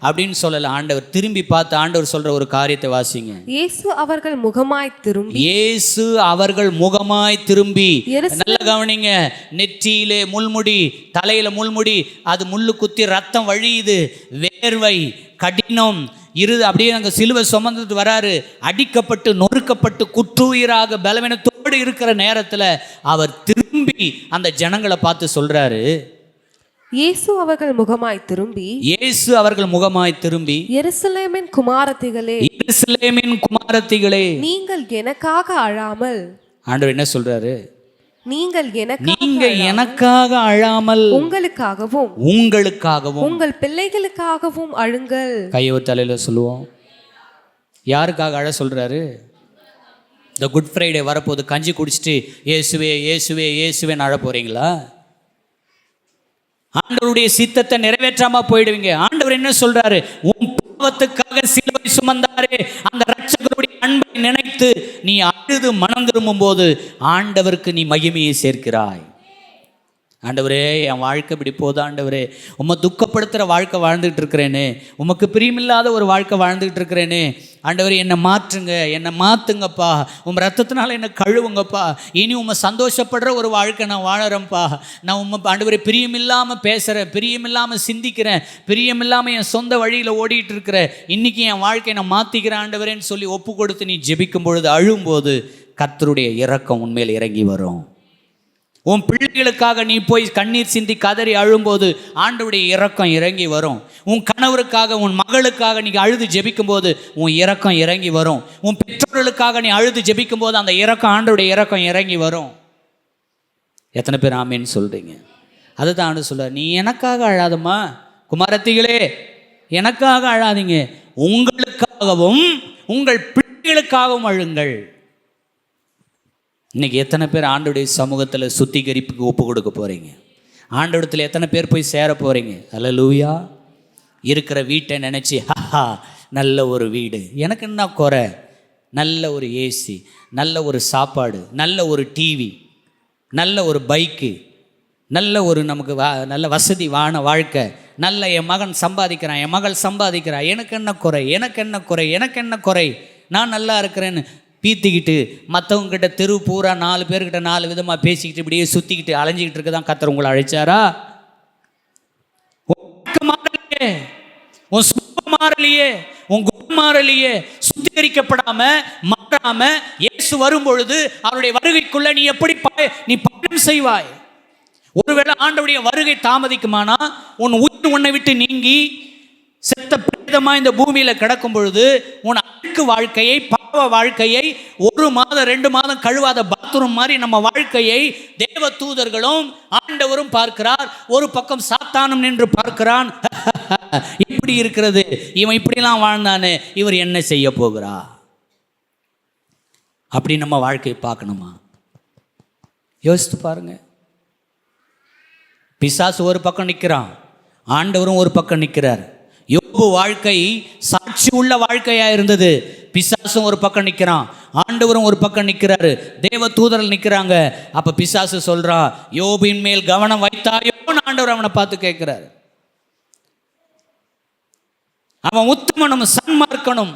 A: அப்படின்னு சொல்லலை. ஆண்டவர் திரும்பி பார்த்து ஆண்டவர் சொல்கிற ஒரு காரியத்தை வாசிங்க.
B: இயேசு அவர்கள் முகமாய் திரும்பி,
A: இயேசு அவர்கள் முகமாய் திரும்பி, நல்ல கவனிங்க, நெற்றியிலே முள்முடி, தலையில் முள்முடி, அது முள்ளு குத்தி ரத்தம் வழியுது, வேர்வை கடினம் இருது, அப்படியே அங்கே சிலுவை சுமந்துட்டு வராரு, அடிக்கப்பட்டு நொறுக்கப்பட்டு குற்றுயிராக பலவீனத்தோடு இருக்கிற நேரத்தில் அவர் திரும்பி அந்த ஜனங்களை பார்த்து சொல்றாரு,
B: இயேசு அவர்கள் முகமாய் திரும்பி,
A: இயேசு அவர்கள் முகமாய் திரும்பி,
B: எருசலேமின் குமாரத்திகளே,
A: எருசலேமின் குமாரத்திகளே,
B: நீங்கள் எனக்காக அழாமல்,
A: ஆண்டவர் என்ன சொல்றாரு?
B: நீங்கள்
A: எனக்காக அழாமல்
B: உங்களுக்காகவும்
A: உங்கள்
B: பிள்ளைகளுக்காகவும் அழுங்கள்.
A: கையோ தலையில சொல்லுவோம். யாருக்காக அழ சொல்றாரு? இந்த குட் ஃப்ரைடே வரப்போது, கஞ்சி குடிச்சிட்டு இயேசுவே இயேசுவே இயேசுவேன்னு அழ போறீங்களா? ஆண்டவருடைய சித்தத்தை நிறைவேற்றாம போயிடுவீங்க. ஆண்டவர் என்ன சொல்றாரு? உன் பாவத்துக்காக சிலுவை சுமந்தாரே, அந்த இரட்சகருடைய அன்பை நினைத்து நீ அழுது மனம் திரும்பும் போது ஆண்டவருக்கு நீ மகிமையை சேர்க்கிறாய். ஆண்டவரே, என் வாழ்க்கை இப்படி போது ஆண்டவரே, உம்மை துக்கப்படுத்துகிற வாழ்க்கை வாழ்ந்துகிட்டு இருக்கிறேனே, உமக்கு பிரியமில்லாத ஒரு வாழ்க்கை வாழ்ந்துகிட்டு இருக்கிறேனே, ஆண்டவரே என்னை மாற்றுங்க, என்னை மாற்றுங்கப்பா, உம் ரத்தத்தினால என்னை கழுவுங்கப்பா, இனி உம்மை சந்தோஷப்படுற ஒரு வாழ்க்கை நான் வாழறேன்ப்பா, நான் உம்மை ஆண்டவரே பிரியமில்லாமல் பேசுகிறேன், பிரியமில்லாமல் சிந்திக்கிறேன், பிரியமில்லாமல் என் சொந்த வழியில் ஓடிட்டு இருக்கிறேன், இன்றைக்கி என் வாழ்க்கையை நான் மாற்றிக்கிறேன் ஆண்டவரேன்னு சொல்லி ஒப்பு கொடுத்து நீ ஜெபிக்கும் பொழுது, அழும்போது கர்த்தருடைய இரக்கம் உண்மையில் இறங்கி வரும். உன் பிள்ளைகளுக்காக நீ போய் கண்ணீர் சிந்தி கதறி அழும்போது ஆண்டவருடைய இரக்கம் இறங்கி வரும். உன் கணவருக்காக உன் மகளுக்காக நீ அழுது ஜெபிக்கும் போது உன் இரக்கம் இறங்கி வரும். உன் பெற்றோர்களுக்காக நீ அழுது ஜெபிக்கும் போது அந்த இரக்கம், ஆண்டவருடைய இரக்கம் இறங்கி வரும். எத்தனை பேர் ஆமேன்னு சொல்றீங்க? அதுதான் ஆண்டு சொல்ற, நீ எனக்காக அழாதம்மா குமாரத்திகளே, எனக்காக அழாதீங்க, உங்களுக்காகவும் உங்கள் பிள்ளைகளுக்காகவும் அழுங்கள். இன்னைக்கு எத்தனை பேர் ஆண்டவருடைய சமூகத்தில் சுத்திகரிப்புக்கு ஒப்பு கொடுக்க போகிறீங்க? ஆண்டவரத்தில் எத்தனை பேர் போய் சேர போகிறீங்க? அல்லேலூயா. இருக்கிற வீட்டை நினச்சி, ஹஹா நல்ல ஒரு வீடு, எனக்கு என்ன குறை, நல்ல ஒரு ஏசி, நல்ல ஒரு சாப்பாடு, நல்ல ஒரு டிவி, நல்ல ஒரு பைக்கு, நல்ல ஒரு நமக்கு நல்ல வசதி வான வாழ்க்கை, நல்ல என் மகன் சம்பாதிக்கிறான், என் மகள் சம்பாதிக்கிறான், எனக்கு என்ன குறை, எனக்கு என்ன குறை, எனக்கு என்ன குறை, நான் நல்லா இருக்கிறேன்னு பீத்திக்கிட்டு மற்றவங்ககிட்ட தெரு பூரா 4 பேர்கிட்ட 4 விதமாக பேசிக்கிட்டு இப்படியே சுற்றிக்கிட்டு அலைஞ்சிக்கிட்டு இருக்க தான் கர்த்தர் உங்களை அழைச்சாரா? மாறலையே, உன் சுத்தம் மாறலையே, உன் குணம் மாறலையே, சுத்திகரிக்கப்படாம மாறாம இயேசு வரும்பொழுது அவருடைய வருகைக்குள்ள நீ எப்படி நீ பயணம் செய்வாய்? ஒருவேளை ஆண்டவருடைய வருகை தாமதிக்குமானா உன் உயிர் உன்னை விட்டு நீங்கி செத்த பிரேதமா இந்த பூமியில கிடக்கும் பொழுது உன் அழுக்கு வாழ்க்கையை, பாவ வாழ்க்கையை, 1 மாதம் 2 மாதம் கழுவாத பாத்ரூம் மாதிரி நம்ம வாழ்க்கையை தேவ தூதர்களும் ஆண்டவரும் பார்க்கிறார். ஒரு பக்கம் சாத்தானும் நின்று பார்க்கிறான். இப்படி இருக்கிறது, இவன் இப்படிலாம் வாழ்ந்தானே, இவர் என்ன செய்ய போகிறா? அப்படி நம்ம வாழ்க்கையை பார்க்கணுமா? யோசித்து பாருங்க. பிசாசு ஒரு பக்கம் நிற்கிறான், ஆண்டவரும் ஒரு பக்கம் நிற்கிறார். யோபு வாழ்க்கை சாட்சி உள்ள வாழ்க்கையா இருந்தது. பிசாசும் ஒரு பக்கம் நிற்கிறான், ஆண்டவரும் ஒரு பக்கம் நிற்கிறாரு, தேவ தூதர்கள் நிற்கிறாங்க. அப்ப பிசாசு சொல்றான், யோபின் மேல் கவனம் வைத்தாயோன்னு ஆண்டவர் அவனை பார்த்து கேட்கிறாரு. அவன் உத்தமனும் சன்மார்க்கனும்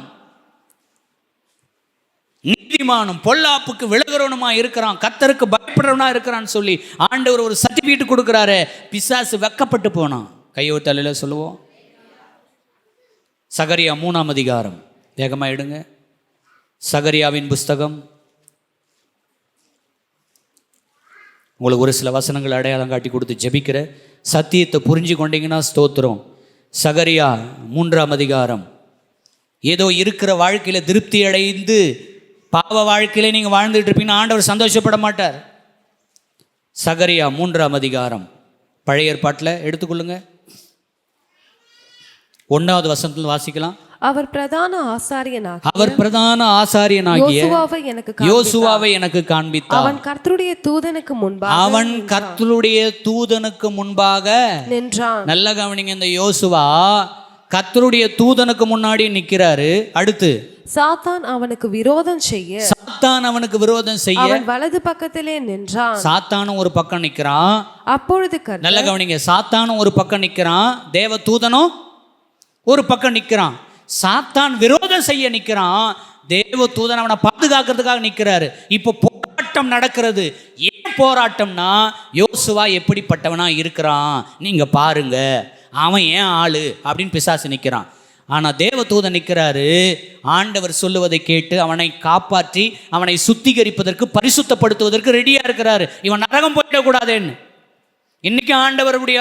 A: நீதிமானும் பொல்லாப்புக்கு விலகுறவனுமா இருக்கிறான், கர்த்தருக்கு பயப்படுறவனா இருக்கிறான்னு சொல்லி ஆண்டவர் ஒரு சர்டிபிகேட் கொடுக்கிறாரு. பிசாசு வெக்கப்பட்டு போனான். கையோ தலையில சொல்லுவோம். சகரியா 3ஆம் அதிகாரம், வேகமாக எடுங்க. சகரியாவின் புஸ்தகம் உங்களுக்கு ஒரு சில வசனங்கள் அடையாளம் காட்டி கொடுத்து ஜெபிக்கிற, சத்தியத்தை புரிஞ்சு கொண்டீங்கன்னா ஸ்தோத்திரம். சகரியா 3ஆம் அதிகாரம். ஏதோ இருக்கிற வாழ்க்கையில் திருப்தி அடைந்து பாவ வாழ்க்கையில நீங்கள் வாழ்ந்துட்டு இருப்பீங்கன்னா ஆண்டவர் சந்தோஷப்பட மாட்டார். சகரியா 3ஆம் அதிகாரம் பழைய ஏற்பாட்டில் எடுத்துக்கொள்ளுங்க. 1வது வசனத்தில் வாசிக்கலாம்.
B: அவர் பிரதான ஆசாரியனாகிய
A: யோசுவாவை எனக்கு காண்பித்தார்.
B: அவன் கர்த்தருடைய தூதனுக்கு முன்பாக
A: நின்றான். நல்ல கவனிங்க, இந்த யோசுவா கர்த்தருடைய தூதனுக்கு முன்னாடி நிற்கிறாரு. அடுத்து
B: சாத்தான் அவனுக்கு விரோதம் செய்ய அவன் வலது பக்கத்திலே நின்றான்.
A: சாத்தானும் ஒரு பக்கம் நிற்கிறான்.
B: அப்பொழுது
A: நல்ல கவனிங்க, சாத்தானும் ஒரு பக்கம் நிற்கிறான், தேவ தூதனும் ஒரு பக்கம் நிற்கிறான். சாத்தான் விரோதம் செய்ய நிற்கிறான், தேவ தூதன் அவனை பாதுகாக்கிறதுக்காக நிற்கிறாரு. இப்போ போராட்டம் நடக்கிறது. ஏன் போராட்டம்னா, யோசுவா எப்படிப்பட்டவனா இருக்கிறான் நீங்க பாருங்க, அவன் ஏன் ஆளு அப்படின்னு பிசாசு நிற்கிறான். ஆனால் தேவதூதன் நிற்கிறாரு, ஆண்டவர் சொல்லுவதை கேட்டு அவனை காப்பாற்றி அவனை சுத்திகரிப்பதற்கு பரிசுத்தப்படுத்துவதற்கு ரெடியாக இருக்கிறாரு. இவன் நரகம் போயிடக்கூடாதுன்னு. இன்னைக்கு ஆண்டவருடைய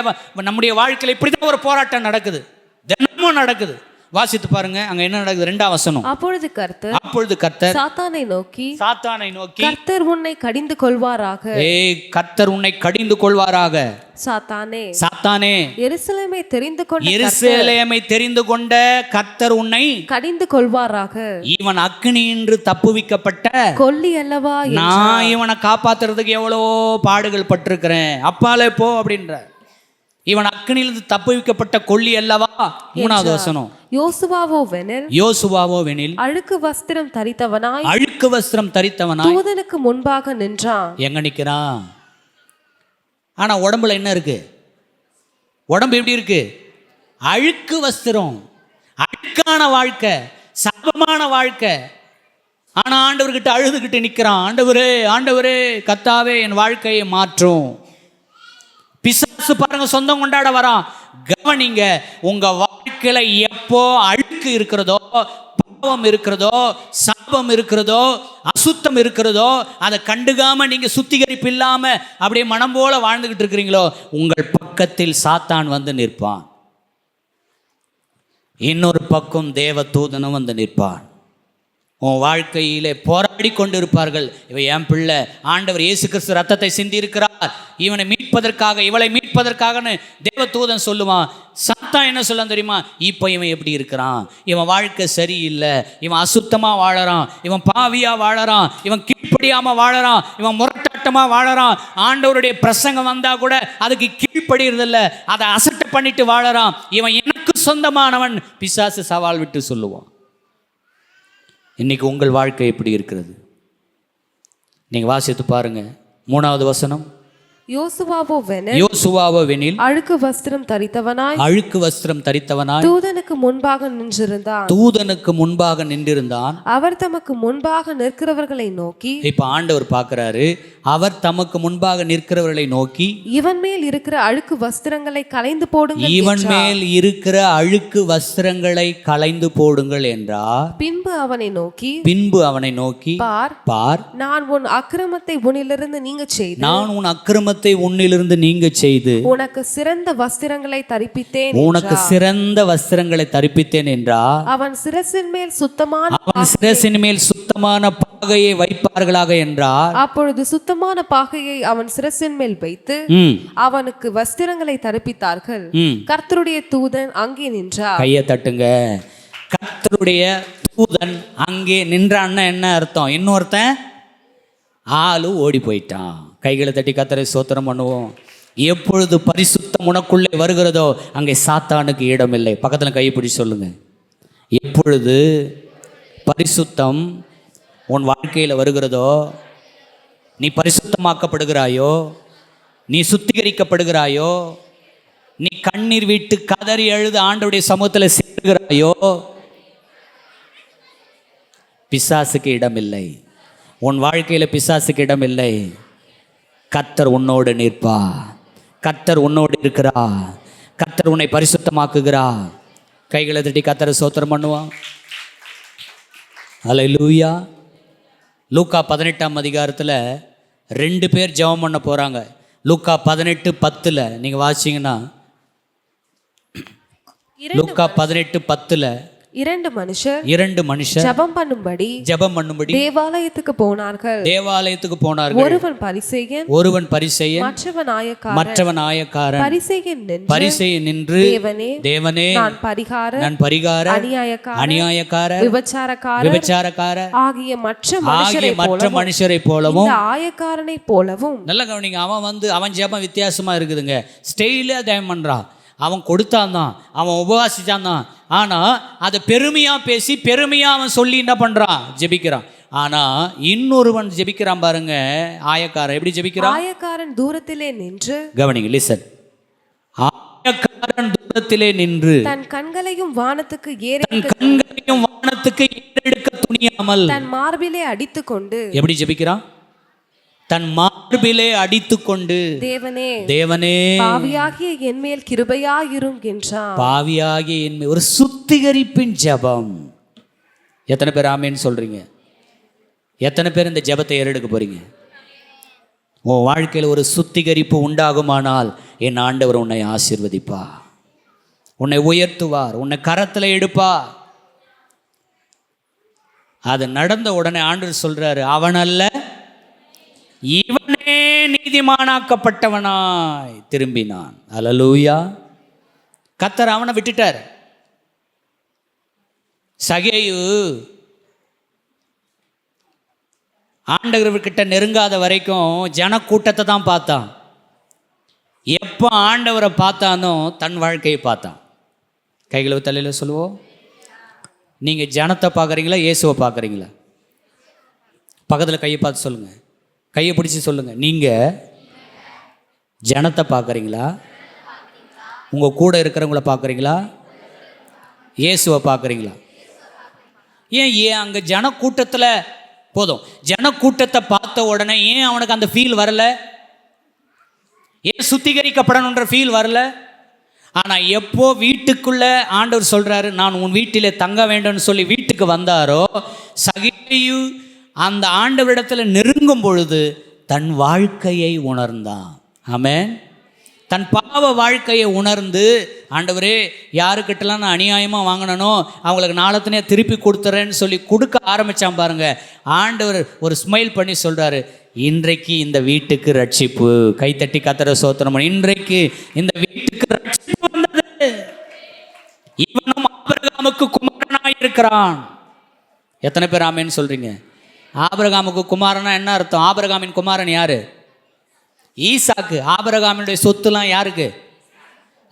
A: நம்முடைய வாழ்க்கையில் இப்படி தான் ஒரு போராட்டம் நடக்குது, தினமும் நடக்குது. வாசித்து பாருங்க, அங்க என்ன நடக்குது. 2ஆம் வசனம்.
B: அப்பொழுது கர்த்தர் சாத்தானை நோக்கி கர்த்தர் உன்னை கடிந்து கொள்வாராக.
A: கர்த்தர் உன்னை கடிந்து கொள்வாராக.
B: சாத்தானே எருசலேமை தெரிந்து கொண்ட கர்த்தர் உன்னை கடிந்து கொள்வாராக.
A: இவன் அக்கினியின்று தப்புவிக்கப்பட்ட
B: கொல்லி அல்லவா,
A: நான் இவனை காப்பாத்துறதுக்கு எவ்வளவோ பாடுகள் பட்டிருக்கிறேன், அப்பாலே போ அப்படின்ற. இவன் அக்கினியிலிருந்து தப்புவிக்கப்பட்ட கொல்லி அல்லவா. 3வது வசனம். யோசுவாவோவெனில்
B: அழுக்கு வஸ்திரம் தரித்தவனாய்
A: தூதனுக்கு
B: முன்பாக நின்றான்.
A: எங்க நிற்கிறான்? ஆனா உடம்புல என்ன இருக்கு? உடம்பு எப்படி இருக்கு? அழுக்கு வஸ்திரம், அழுக்கான வாழ்க்கை, சாபமான வாழ்க்கை. ஆனா ஆண்டவர்கிட்ட அழுதுகிட்டு நிற்கிறான். ஆண்டவரே கர்த்தாவே என் வாழ்க்கையை மாற்றும். பிசாசு பாருங்க சொந்தம் கொண்டாட வரான். கவனிங்க, உங்க வாழ்க்கையில எப்போ அழுக்கு இருக்கிறதோ, பாவம் இருக்கிறதோ, சாபம் இருக்கிறதோ, அசுத்தம் இருக்கிறதோ, அதை கண்டுக்காம நீங்க சுத்திகரிப்பு இல்லாம அப்படியே மனம் போல வாழ்ந்துகிட்டு இருக்கிறீங்களோ, உங்கள் பக்கத்தில் சாத்தான் வந்து நிற்பான். இன்னொரு பக்கம் தேவ தூதனும் வந்து நிற்பான். உன் வாழ்க்கையிலே போராடி கொண்டு இருப்பார்கள். இவன் என் பிள்ளை, ஆண்டவர் இயேசு கிறிஸ்து ரத்தத்தை சிந்தி இருக்கிறார், இவனை மீட்பதற்காக, இவளை மீட்பதற்காகன்னு தேவதூதன் சொல்லுவான். சாத்தான் என்ன சொல்ல தெரியுமா? இப்போ இவன் எப்படி இருக்கிறான், இவன் வாழ்க்கை சரியில்லை, இவன் அசுத்தமாக வாழறான், இவன் பாவியாக வாழறான், இவன் கீழ்ப்படியாமல் வாழறான், இவன் முரட்டாட்டமாக வாழறான், ஆண்டவருடைய பிரசங்கம் வந்தால் கூட அதுக்கு கீழ்ப்படிறதில்ல, அதை அசட்டை பண்ணிட்டு வாழறான், இவன் எனக்கு சொந்தமானவன். பிசாசு சவால் விட்டு சொல்லுவான். இன்னைக்கு உங்கள் வாழ்க்கை எப்படி இருக்கிறது? நீங்க வாசித்து பாருங்க. 3வது வசனம். யோசுவாவோவெனில்
B: அழுக்கு வஸ்திரம் தரித்தவனாய் தூதனுக்கு முன்பாக நின்றிருந்தான். அவர் தமக்கு முன்பாக நிற்கிறவர்களை நோக்கி,
A: இப்ப ஆண்டவர் பார்க்கிறாரு, அவர் தமக்கு முன்பாக நிற்கிறவர்களை நோக்கி,
B: இவன் மேல் இருக்கிற அழுக்கு வஸ்திரங்களை களைந்து போடுங்கள்,
A: இவன் மேல் இருக்கிற அழுக்கு வஸ்திரங்களை களைந்து போடுங்கள் என்றார்.
B: பின்பு அவனை நோக்கி
A: பார்,
B: நான் உன் அக்கிரமத்தை உன்னிலிருந்து
A: நீங்க செய்து
B: உனக்கு சிறந்த வஸ்திரங்களை
A: தரிப்பித்தேன் என்றார்.
B: அவன் சிரசின் மேல் சுத்தமான
A: பாகையை வைப்பார்களாக என்றார்.
B: அப்பொழுது சுத்தமான பாகையை அவன் சிரசின் மேல் வைத்து அவனுக்கு வஸ்திரங்களை தரிப்பித்தார்கள். கர்த்தருடைய தூதன் அங்கே நின்றார்.
A: கையை தட்டுங்க. கர்த்தருடைய தூதன் அங்கே நின்றான்னு என்ன அர்த்தம்? இன்னொருத்தன் ஆளு ஓடி போயிட்டான். கைகளை தட்டி கர்த்தரை ஸ்தோத்திரம் பண்ணுவோம். எப்பொழுது பரிசுத்தம் உனக்குள்ளே வருகிறதோ அங்கே சாத்தானுக்கு இடமில்லை. பக்கத்தில் கையை பிடிச்சு சொல்லுங்க. எப்பொழுது பரிசுத்தம் உன் வாழ்க்கையில் வருகிறதோ, நீ பரிசுத்தமாக்கப்படுகிறாயோ, நீ சுத்திகரிக்கப்படுகிறாயோ, நீ கண்ணீர் விட்டு கதறி அழுது ஆண்டவருடைய சமூகத்தில் சேர்கிறாயோ, பிசாசுக்கு இடமில்லை. உன் வாழ்க்கையில் பிசாசுக்கு இடமில்லை. கர்த்தர் உன்னோடு நிற்பா. கர்த்தர் உன்னோடு இருக்கிறா. கர்த்தர் உன்னை பரிசுத்தமாக்குகிறா. கைகளை தட்டி கர்த்தரை ஸ்தோத்திரம் பண்ணுவான். அல்லேலூயா. லூக்கா 18ஆம் அதிகாரத்தில் 2 பேர் ஜெபம் பண்ண போகிறாங்க. லூக்கா 18:10 நீங்கள் வாசிங்கன்னா, லூக்கா 18:10
B: 2 மனுஷர்
A: ஜெபம் பண்ணும்படி
B: தேவாலயத்துக்கு போனார்கள்.
A: ஒருவன் பரிசேயன் மற்றவன் ஆயக்காரன். பரிசேயன் நின்று, தேவனே
B: நான் பரிகாரர்
A: அநியாயக்காரர் விபச்சாரக்காரர்
B: ஆகிய மற்ற மனுஷரை போலவும் ஆயக்காரனை போலவும்.
A: நல்ல கவனிங்க, அவன் ஜெபம் வித்தியாசமா இருக்குதுங்க. ஸ்டைலா ஜெபம் பண்றான். அவன் கொடுத்தான் தான், அவன் உபவாசிச்சான் தான். ஆனால் அதை பெருமையாக பேசி பெருமையாக அவன் சொல்லி என்ன பண்ணுறான், ஜெபிக்கிறான். ஆனால் இன்னொருவன் ஜெபிக்கிறான் பாருங்க, ஆயக்காரன். எப்படி ஜெபிக்கிறான்?
B: ஆயக்காரன் தூரத்திலே நின்று,
A: கவனிங்க, லிசன். ஆயக்காரன் தூரத்திலே நின்று
B: தன் கண்களையும் வானத்துக்கு
A: ஏறெடுக்க துணியாமல்
B: தன் மார்பிலே அடித்துக்கொண்டு.
A: எப்படி ஜெபிக்கிறான்? தன் மார்பிலே அடித்துக்கொண்டு, தேவனே
B: பாவியாகிய என்மேல் கிருபையாயிரும் என்றான்.
A: பாவியாகிய என்மேல், ஒரு சுத்திகரிப்பின் ஜெபம். எத்தனை பேர் ஆமேன்னு சொல்றீங்க? எத்தனை பேர் இந்த ஜெபத்தை ஏறெடுக்க போறீங்க? உன் வாழ்க்கையில் ஒரு சுத்திகரிப்பு உண்டாகுமானால் என் ஆண்டவர் உன்னை ஆசீர்வதிப்பா, உன்னை உயர்த்துவார், உன்னை கரத்தில் எடுப்பார். அது நடந்த உடனே ஆண்டவர் சொல்றாரு, அவனல்ல இவனே நீதிமானாக்கப்பட்டவனாய் திரும்பினான். அல்லேலூயா. கர்த்தர் அவனை விட்டுட்டார். சகேயு ஆண்டவர்கிட்ட நெருங்காத வரைக்கும் ஜனக்கூட்டத்தை தான் பார்த்தான். எப்போ ஆண்டவரை பார்த்தானோ தன் வாழ்க்கையை பார்த்தான். கைகளை தலையில் சொல்லுவோம். நீங்கள் ஜனத்தை பார்க்குறீங்களா, இயேசுவை பார்க்குறீங்களா? பக்கத்தில் கையை பார்த்து சொல்லுங்கள், கையை பிடிச்சி சொல்லுங்கள். நீங்கள் ஜனத்தை பார்க்குறீங்களா, உங்கள் கூட இருக்கிறவங்கள பார்க்குறீங்களா, இயேசுவை பார்க்குறீங்களா? ஏன் அங்கே ஜனக்கூட்டத்தில் போதும், ஜனக்கூட்டத்தை பார்த்த உடனே ஏன் அவனுக்கு அந்த ஃபீல் வரல? ஏன் சுத்திகரிக்கப்படணுன்ற ஃபீல் வரல? ஆனால் எப்போ வீட்டுக்குள்ளே ஆண்டவர் சொல்கிறாரு, நான் உன் வீட்டிலே தங்க வேண்டும்னு சொல்லி வீட்டுக்கு வந்தாரோ, சகேயு அந்த ஆண்டவரிடத்தில் நெருங்கும் பொழுது தன் வாழ்க்கையை உணர்ந்தான். ஆமென். தன் பாவ வாழ்க்கையை உணர்ந்து, ஆண்டவரே யாருக்கிட்டலாம் நான் அநியாயமாக வாங்கினனோ அவங்களுக்கு நாளத்தினே திருப்பி கொடுத்துறேன்னு சொல்லி கொடுக்க ஆரம்பித்தான் பாருங்க. ஆண்டவர் ஒரு ஸ்மைல் பண்ணி சொல்கிறாரு, இன்றைக்கு இந்த வீட்டுக்கு ரட்சிப்பு. கைத்தட்டி கர்த்தரை ஸ்தோத்திரம். இன்றைக்கு இந்த வீட்டுக்கு ரட்சிப்பு வந்தது. இவனும் ஆபிரகாமுக்கு குமாரனாய் இருக்கிறான். எத்தனை பேர் ஆமேன்னு சொல்றீங்க? ஆபிரகாமுக்கு குமாரனா என்ன அர்த்தம்? ஆபிரகாமின் குமாரன் யாரு? ஈசாக்கு. ஆபிரகாமினுடைய சொத்துலாம் யாருக்கு?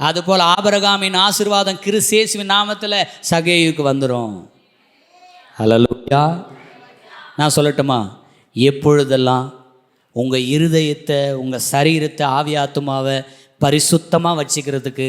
A: அதுபோல் ஆபிரகாமின் ஆசீர்வாதம் கிறிஸ்துவின் நாமத்தில் சகேயுக்கு வந்துடும். அல்லேலூயா. நான் சொல்லட்டுமா? எப்பொழுதெல்லாம் உங்கள் இருதயத்தை, உங்கள் சரீரத்தை, ஆவி ஆத்துமாவை பரிசுத்தமாக வச்சுக்கிறதுக்கு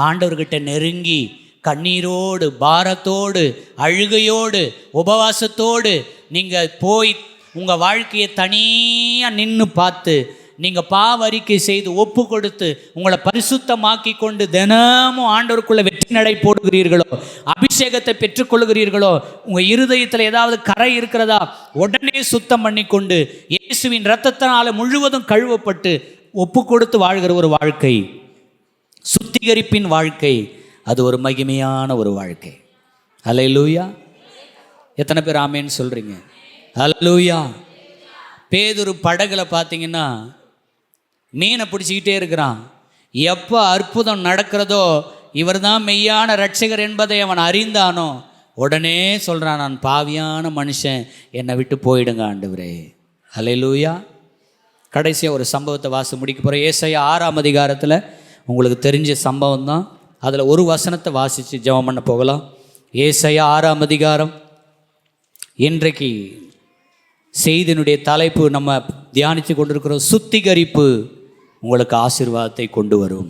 A: ஆண்டவர்கிட்ட நெருங்கி கண்ணீரோடு, பாரத்தோடு, அழுகையோடு, உபவாசத்தோடு நீங்கள் போய் உங்கள் வாழ்க்கையை தனியாக நின்று பார்த்து நீங்கள் பாவறிக்கை செய்து ஒப்பு கொடுத்து உங்களை பரிசுத்தமாக்கி கொண்டு தினமும் ஆண்டவருக்குள்ள வெற்றி நடை போடுகிறீர்களோ, அபிஷேகத்தை பெற்றுக்கொள்கிறீர்களோ, உங்கள் இருதயத்தில் ஏதாவது கரை இருக்கிறதா உடனே சுத்தம் பண்ணி கொண்டு இயேசுவின் இரத்தத்தினால முழுவதும் கழுவப்பட்டு ஒப்பு கொடுத்து வாழ்கிற ஒரு வாழ்க்கை, சுத்திகரிப்பின் வாழ்க்கை, அது ஒரு மகிமையான ஒரு வாழ்க்கை. அல்லேலூயா. எத்தனை பேர் ஆமேன்னு சொல்கிறீங்க? அல்லேலூயா. பேதுரு படகுல பார்த்தீங்கன்னா மீனை பிடிச்சிக்கிட்டே இருக்கிறான். எப்போ அற்புதம் நடக்கிறதோ, இவர் தான் மெய்யான ரட்சகர் என்பதை அவன் அறிந்தானோ, உடனே சொல்கிறான், நான் பாவியான மனுஷன், என்னை விட்டு போயிடுங்க ஆண்டவரே. அல்லேலூயா. கடைசியாக ஒரு சம்பவத்தை வாசி முடிக்க போகிறேன். ஏசாயா 6ஆம் அதிகாரத்தில் உங்களுக்கு தெரிஞ்ச சம்பவம் தான். அதில் ஒரு வசனத்தை வாசித்து ஜெபம் பண்ண போகலாம். ஏசாயா 6ஆம் அதிகாரம். இன்றைக்கு செய்தியினுடைய தலைப்பு நம்ம தியானித்து கொண்டிருக்கிறோம், சுத்திகரிப்பு உங்களுக்கு ஆசீர்வாதத்தை கொண்டு வரும்.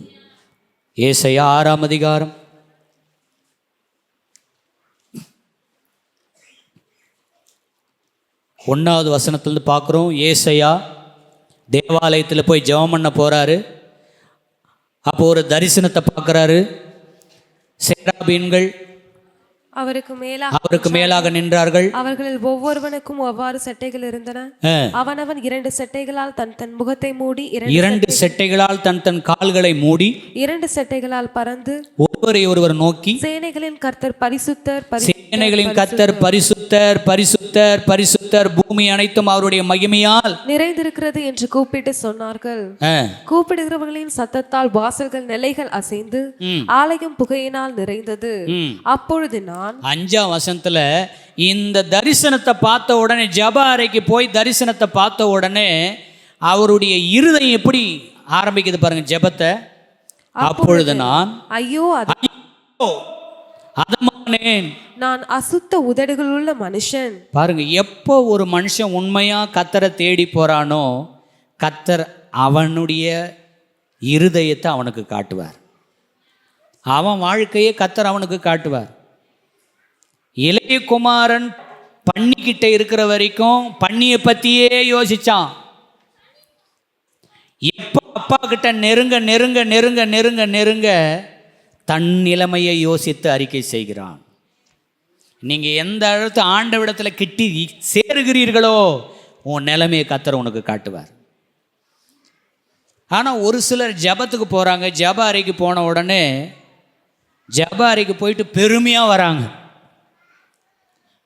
A: ஏசாயா 6ஆம் அதிகாரம் 1வது வசனத்திலிருந்து பார்க்குறோம். ஏசாயா தேவாலயத்தில் போய் ஜெபம் பண்ண போகிறாரு. அப்போ ஒரு தரிசனத்தை பார்க்குறாரு. சேராபீன்கள் அவருக்கு மேலாக நின்றார்கள்.
B: அவர்களில் ஒவ்வொருவனுக்கும் ஒவ்வாறு சட்டைகள் இருந்தன. அவனவன் 2 சட்டைகளால் தன் தன் முகத்தை மூடி,
A: 2 சட்டைகளால் தன் தன் கால்களை மூடி,
B: 2 சட்டைகளால் பறந்து
A: ஒருவரை ஒருவர் நோக்கி,
B: சேனைகளின் கர்த்தர் பரிசுத்தர்,
A: சேனைகளின் கர்த்தர் பரிசுத்தர், பரிசுத்தர், பரிசுத்தர், பூமி அனைத்தும் அவருடைய மகிமையால்
B: நிறைந்திருக்கிறது என்று கூப்பிட்டு சொன்னார்கள். கூப்பிடுகிறவர்களின் சத்தத்தால் வாசல்கள் நிலைகள் அசைந்து ஆலயம் புகையினால் நிறைந்தது. அப்பொழுது நான்
A: 5ஆம் வசனத்துல இந்த தரிசனத்தை பார்த்த உடனே, ஜெப அறைக்கு போய் தரிசனத்தை பார்த்த உடனே அவருடைய இருதயம் எப்படி ஆரம்பிக்குது பாருங்க ஜெபத்தை. அப்பொழுது நான்
B: ஐயோ
A: அதமானேன்,
B: நான் அசுத்த உதடுகள் உள்ள மனுஷன்.
A: பாருங்க, எப்போ ஒரு மனுஷன் உண்மையா கர்த்தரை தேடி போறானோ கர்த்தர் அவனுடைய இருதயத்தை அவனுக்கு காட்டுவார். அவன் வாழ்க்கையை கர்த்தர் அவனுக்கு காட்டுவார். இளைய குமாரன் பன்னிக்கிட்ட இருக்கிற வரைக்கும் பன்னியை பற்றியே யோசிச்சான். எப்போ அப்பா கிட்ட நெருங்க நெருங்க நெருங்க நெருங்க நெருங்க தன் நிலைமையை யோசித்து அறிக்கை செய்கிறான். நீங்கள் எந்த இடத்து ஆண்டவிடத்தில் கிட்டி சேருகிறீர்களோ உன் நிலைமையை கர்த்தர் உனக்கு காட்டுவார். ஆனால் ஒரு சிலர் ஜபத்துக்கு போகிறாங்க. ஜப அறைக்கு போன உடனே ஜப அறைக்கு போயிட்டு பெருமையாக வராங்க,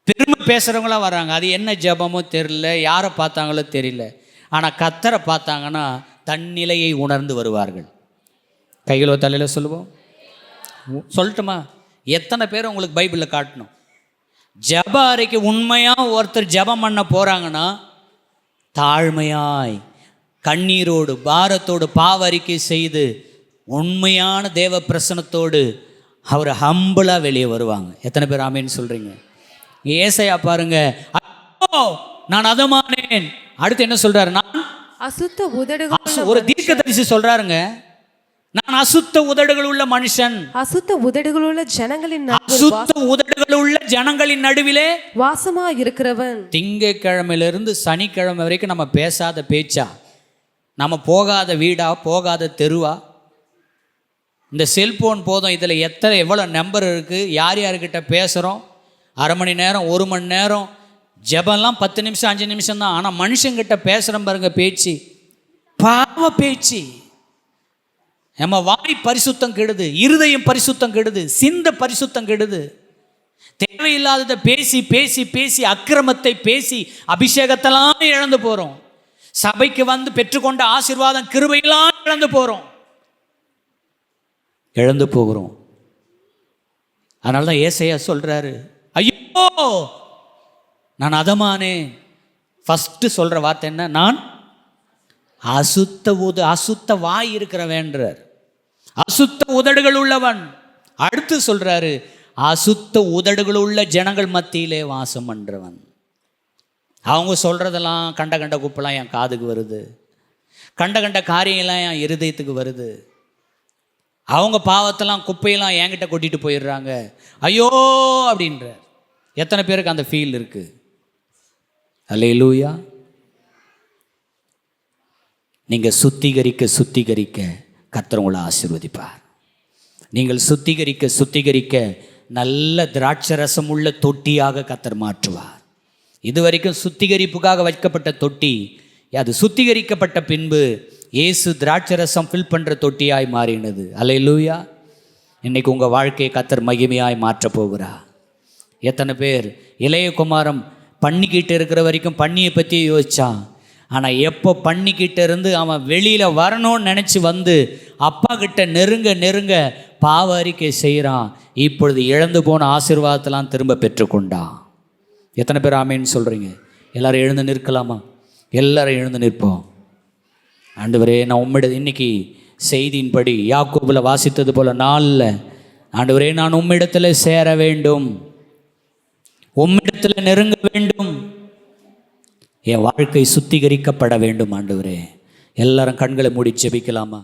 A: பெருமை பேசுகிறவங்களாம் வராங்க. அது என்ன ஜபமோ தெரியல, யாரை பார்த்தாங்களோ தெரியல. ஆனால் கர்த்தரை பார்த்தாங்கன்னா தன்னிலையை உணர்ந்து வருவார்கள். கைகளோ தலையில் சொல்லுவோம். சொல்லட்டுமா? எத்தனை பேர் உங்களுக்கு பைபிளில் காட்டணும்? ஜப அறைக்கு உண்மையாக ஒருத்தர் ஜபம் பண்ண போகிறாங்கன்னா தாழ்மையாய் கண்ணீரோடு பாரத்தோடு பாவறிக்கை செய்து உண்மையான தேவ பிரசனத்தோடு அவர் ஹம்பிளாக வெளியே வருவாங்க. எத்தனை பேர் ஆமேன்னு சொல்கிறீங்க? ஏசாயா பாருங்க, நான் அதமானேன். அடுத்து என்ன சொல்றாரு? நான்
B: அசுத்த உதடுகள்.
A: ஒரு தீர்க்கதரிசி சொல்றாருங்க, நான் அசுத்த உதடுகள் உள்ள மனுஷன்.
B: அசுத்த உதடுகள் உள்ள ஜனங்களின்
A: அசுத்த உதடுகள் உள்ள ஜனங்களின் நடுவிலே
B: வாசமா இருக்கிறவன்.
A: திங்கட்கிழமையிலிருந்து சனிக்கிழமை வரைக்கும் நம்ம பேசாத பேச்சா, நம்ம போகாத வீடா, போகாத தெருவா? இந்த செல்போன் போதும், இதில் எவ்வளோ நம்பர் இருக்குது, யார் யார்கிட்ட பேசுகிறோம், அரை மணி நேரம் 1 மணி நேரம். ஜெபம்லாம் 10 நிமிஷம் 5 நிமிஷம் தான். ஆனால் மனுஷங்கிட்ட பேசுகிறோம் பாருங்க பேச்சு, பாவ பேச்சு. நம்ம வாய் பரிசுத்தம் கெடுது, இருதயம் பரிசுத்தம் கெடுது, சிந்த பரிசுத்தம் கெடுது. தேவையில்லாததை பேசி பேசி பேசி அக்கிரமத்தை பேசி அபிஷேகத்தெல்லாம் இழந்து போகிறோம். சபைக்கு வந்து பெற்றுக்கொண்ட ஆசீர்வாதம் கிருபையெல்லாம் இழந்து போகிறோம், இழந்து போகிறோம். அதனால தான் ஏசாயா சொல்கிறாரு, ஐயோ நான் ஃபஸ்ட்டு சொல்கிற வார்த்தை என்ன? நான் அசுத்த வாய் இருக்கிறவன்றார், அசுத்த உதடுகள் உள்ளவன். அடுத்து சொல்கிறாரு, அசுத்த உதடுகள் உள்ள ஜனங்கள் மத்தியிலே வாசம் பண்ணுறவன். அவங்க சொல்கிறதெல்லாம் கண்ட கண்ட குப்பெல்லாம் என் காதுக்கு வருது, கண்ட கண்ட காரியெல்லாம் என் இருதயத்துக்கு வருது. அவங்க பாவத்தெல்லாம் குப்பையெல்லாம் என்கிட்ட கொட்டிட்டு போயிடுறாங்க, ஐயோ அப்படின்ற. எத்தனை பேருக்கு அந்த ஃபீல் இருக்குது? அல்லேலூயா. நீங்கள் சுத்திகரிக்க சுத்திகரிக்க கர்த்தர் உங்களை ஆசீர்வதிப்பார். நீங்கள் சுத்திகரிக்க சுத்திகரிக்க நல்ல திராட்சை ரசம் உள்ள தொட்டியாக கர்த்தர் மாற்றுவார். இதுவரைக்கும் சுத்திகரிப்புக்காக வைக்கப்பட்ட தொட்டி, அது சுத்திகரிக்கப்பட்ட பின்பு இயேசு திராட்சை ரசம் ஃபில் பண்ணுற தொட்டியாய் மாறினது. அல்லேலூயா. இன்றைக்கி உங்கள் வாழ்க்கையை கர்த்தர் மகிமையாய் மாற்றப் போகிறார். எத்தனை பேர் இளைய குமாரம் பண்ணிக்கிட்டு இருக்கிற வரைக்கும் பண்ணியை பற்றி யோசித்தான். ஆனால் எப்போ பண்ணிக்கிட்ட இருந்து அவன் வெளியில் வரணும்னு நினச்சி வந்து அப்பா கிட்ட நெருங்க நெருங்க பாவ அறிக்கை செய்கிறான். இப்பொழுது இழந்து போன ஆசீர்வாதத்தெல்லாம் திரும்ப பெற்றுக்கொண்டான். எத்தனை பேர் ஆமேன்னு சொல்கிறீங்க? எல்லோரும் எழுந்து நிற்கலாமா? எல்லாரும் எழுந்து நிற்போம். ஆண்டவரே, நான் உம்மிடம் இன்னைக்கு செய்தியின்படி யாக்கோபில் வாசித்தது போல நாளில், ஆண்டவரே நான் உம்மிடத்தில் சேர வேண்டும், உம்மிடத்தில் நெருங்க வேண்டும், என் வாழ்க்கை சுத்திகரிக்கப்பட வேண்டும். ஆண்டவரே, எல்லாரும் கண்களை மூடி ஜெபிக்கலாமா?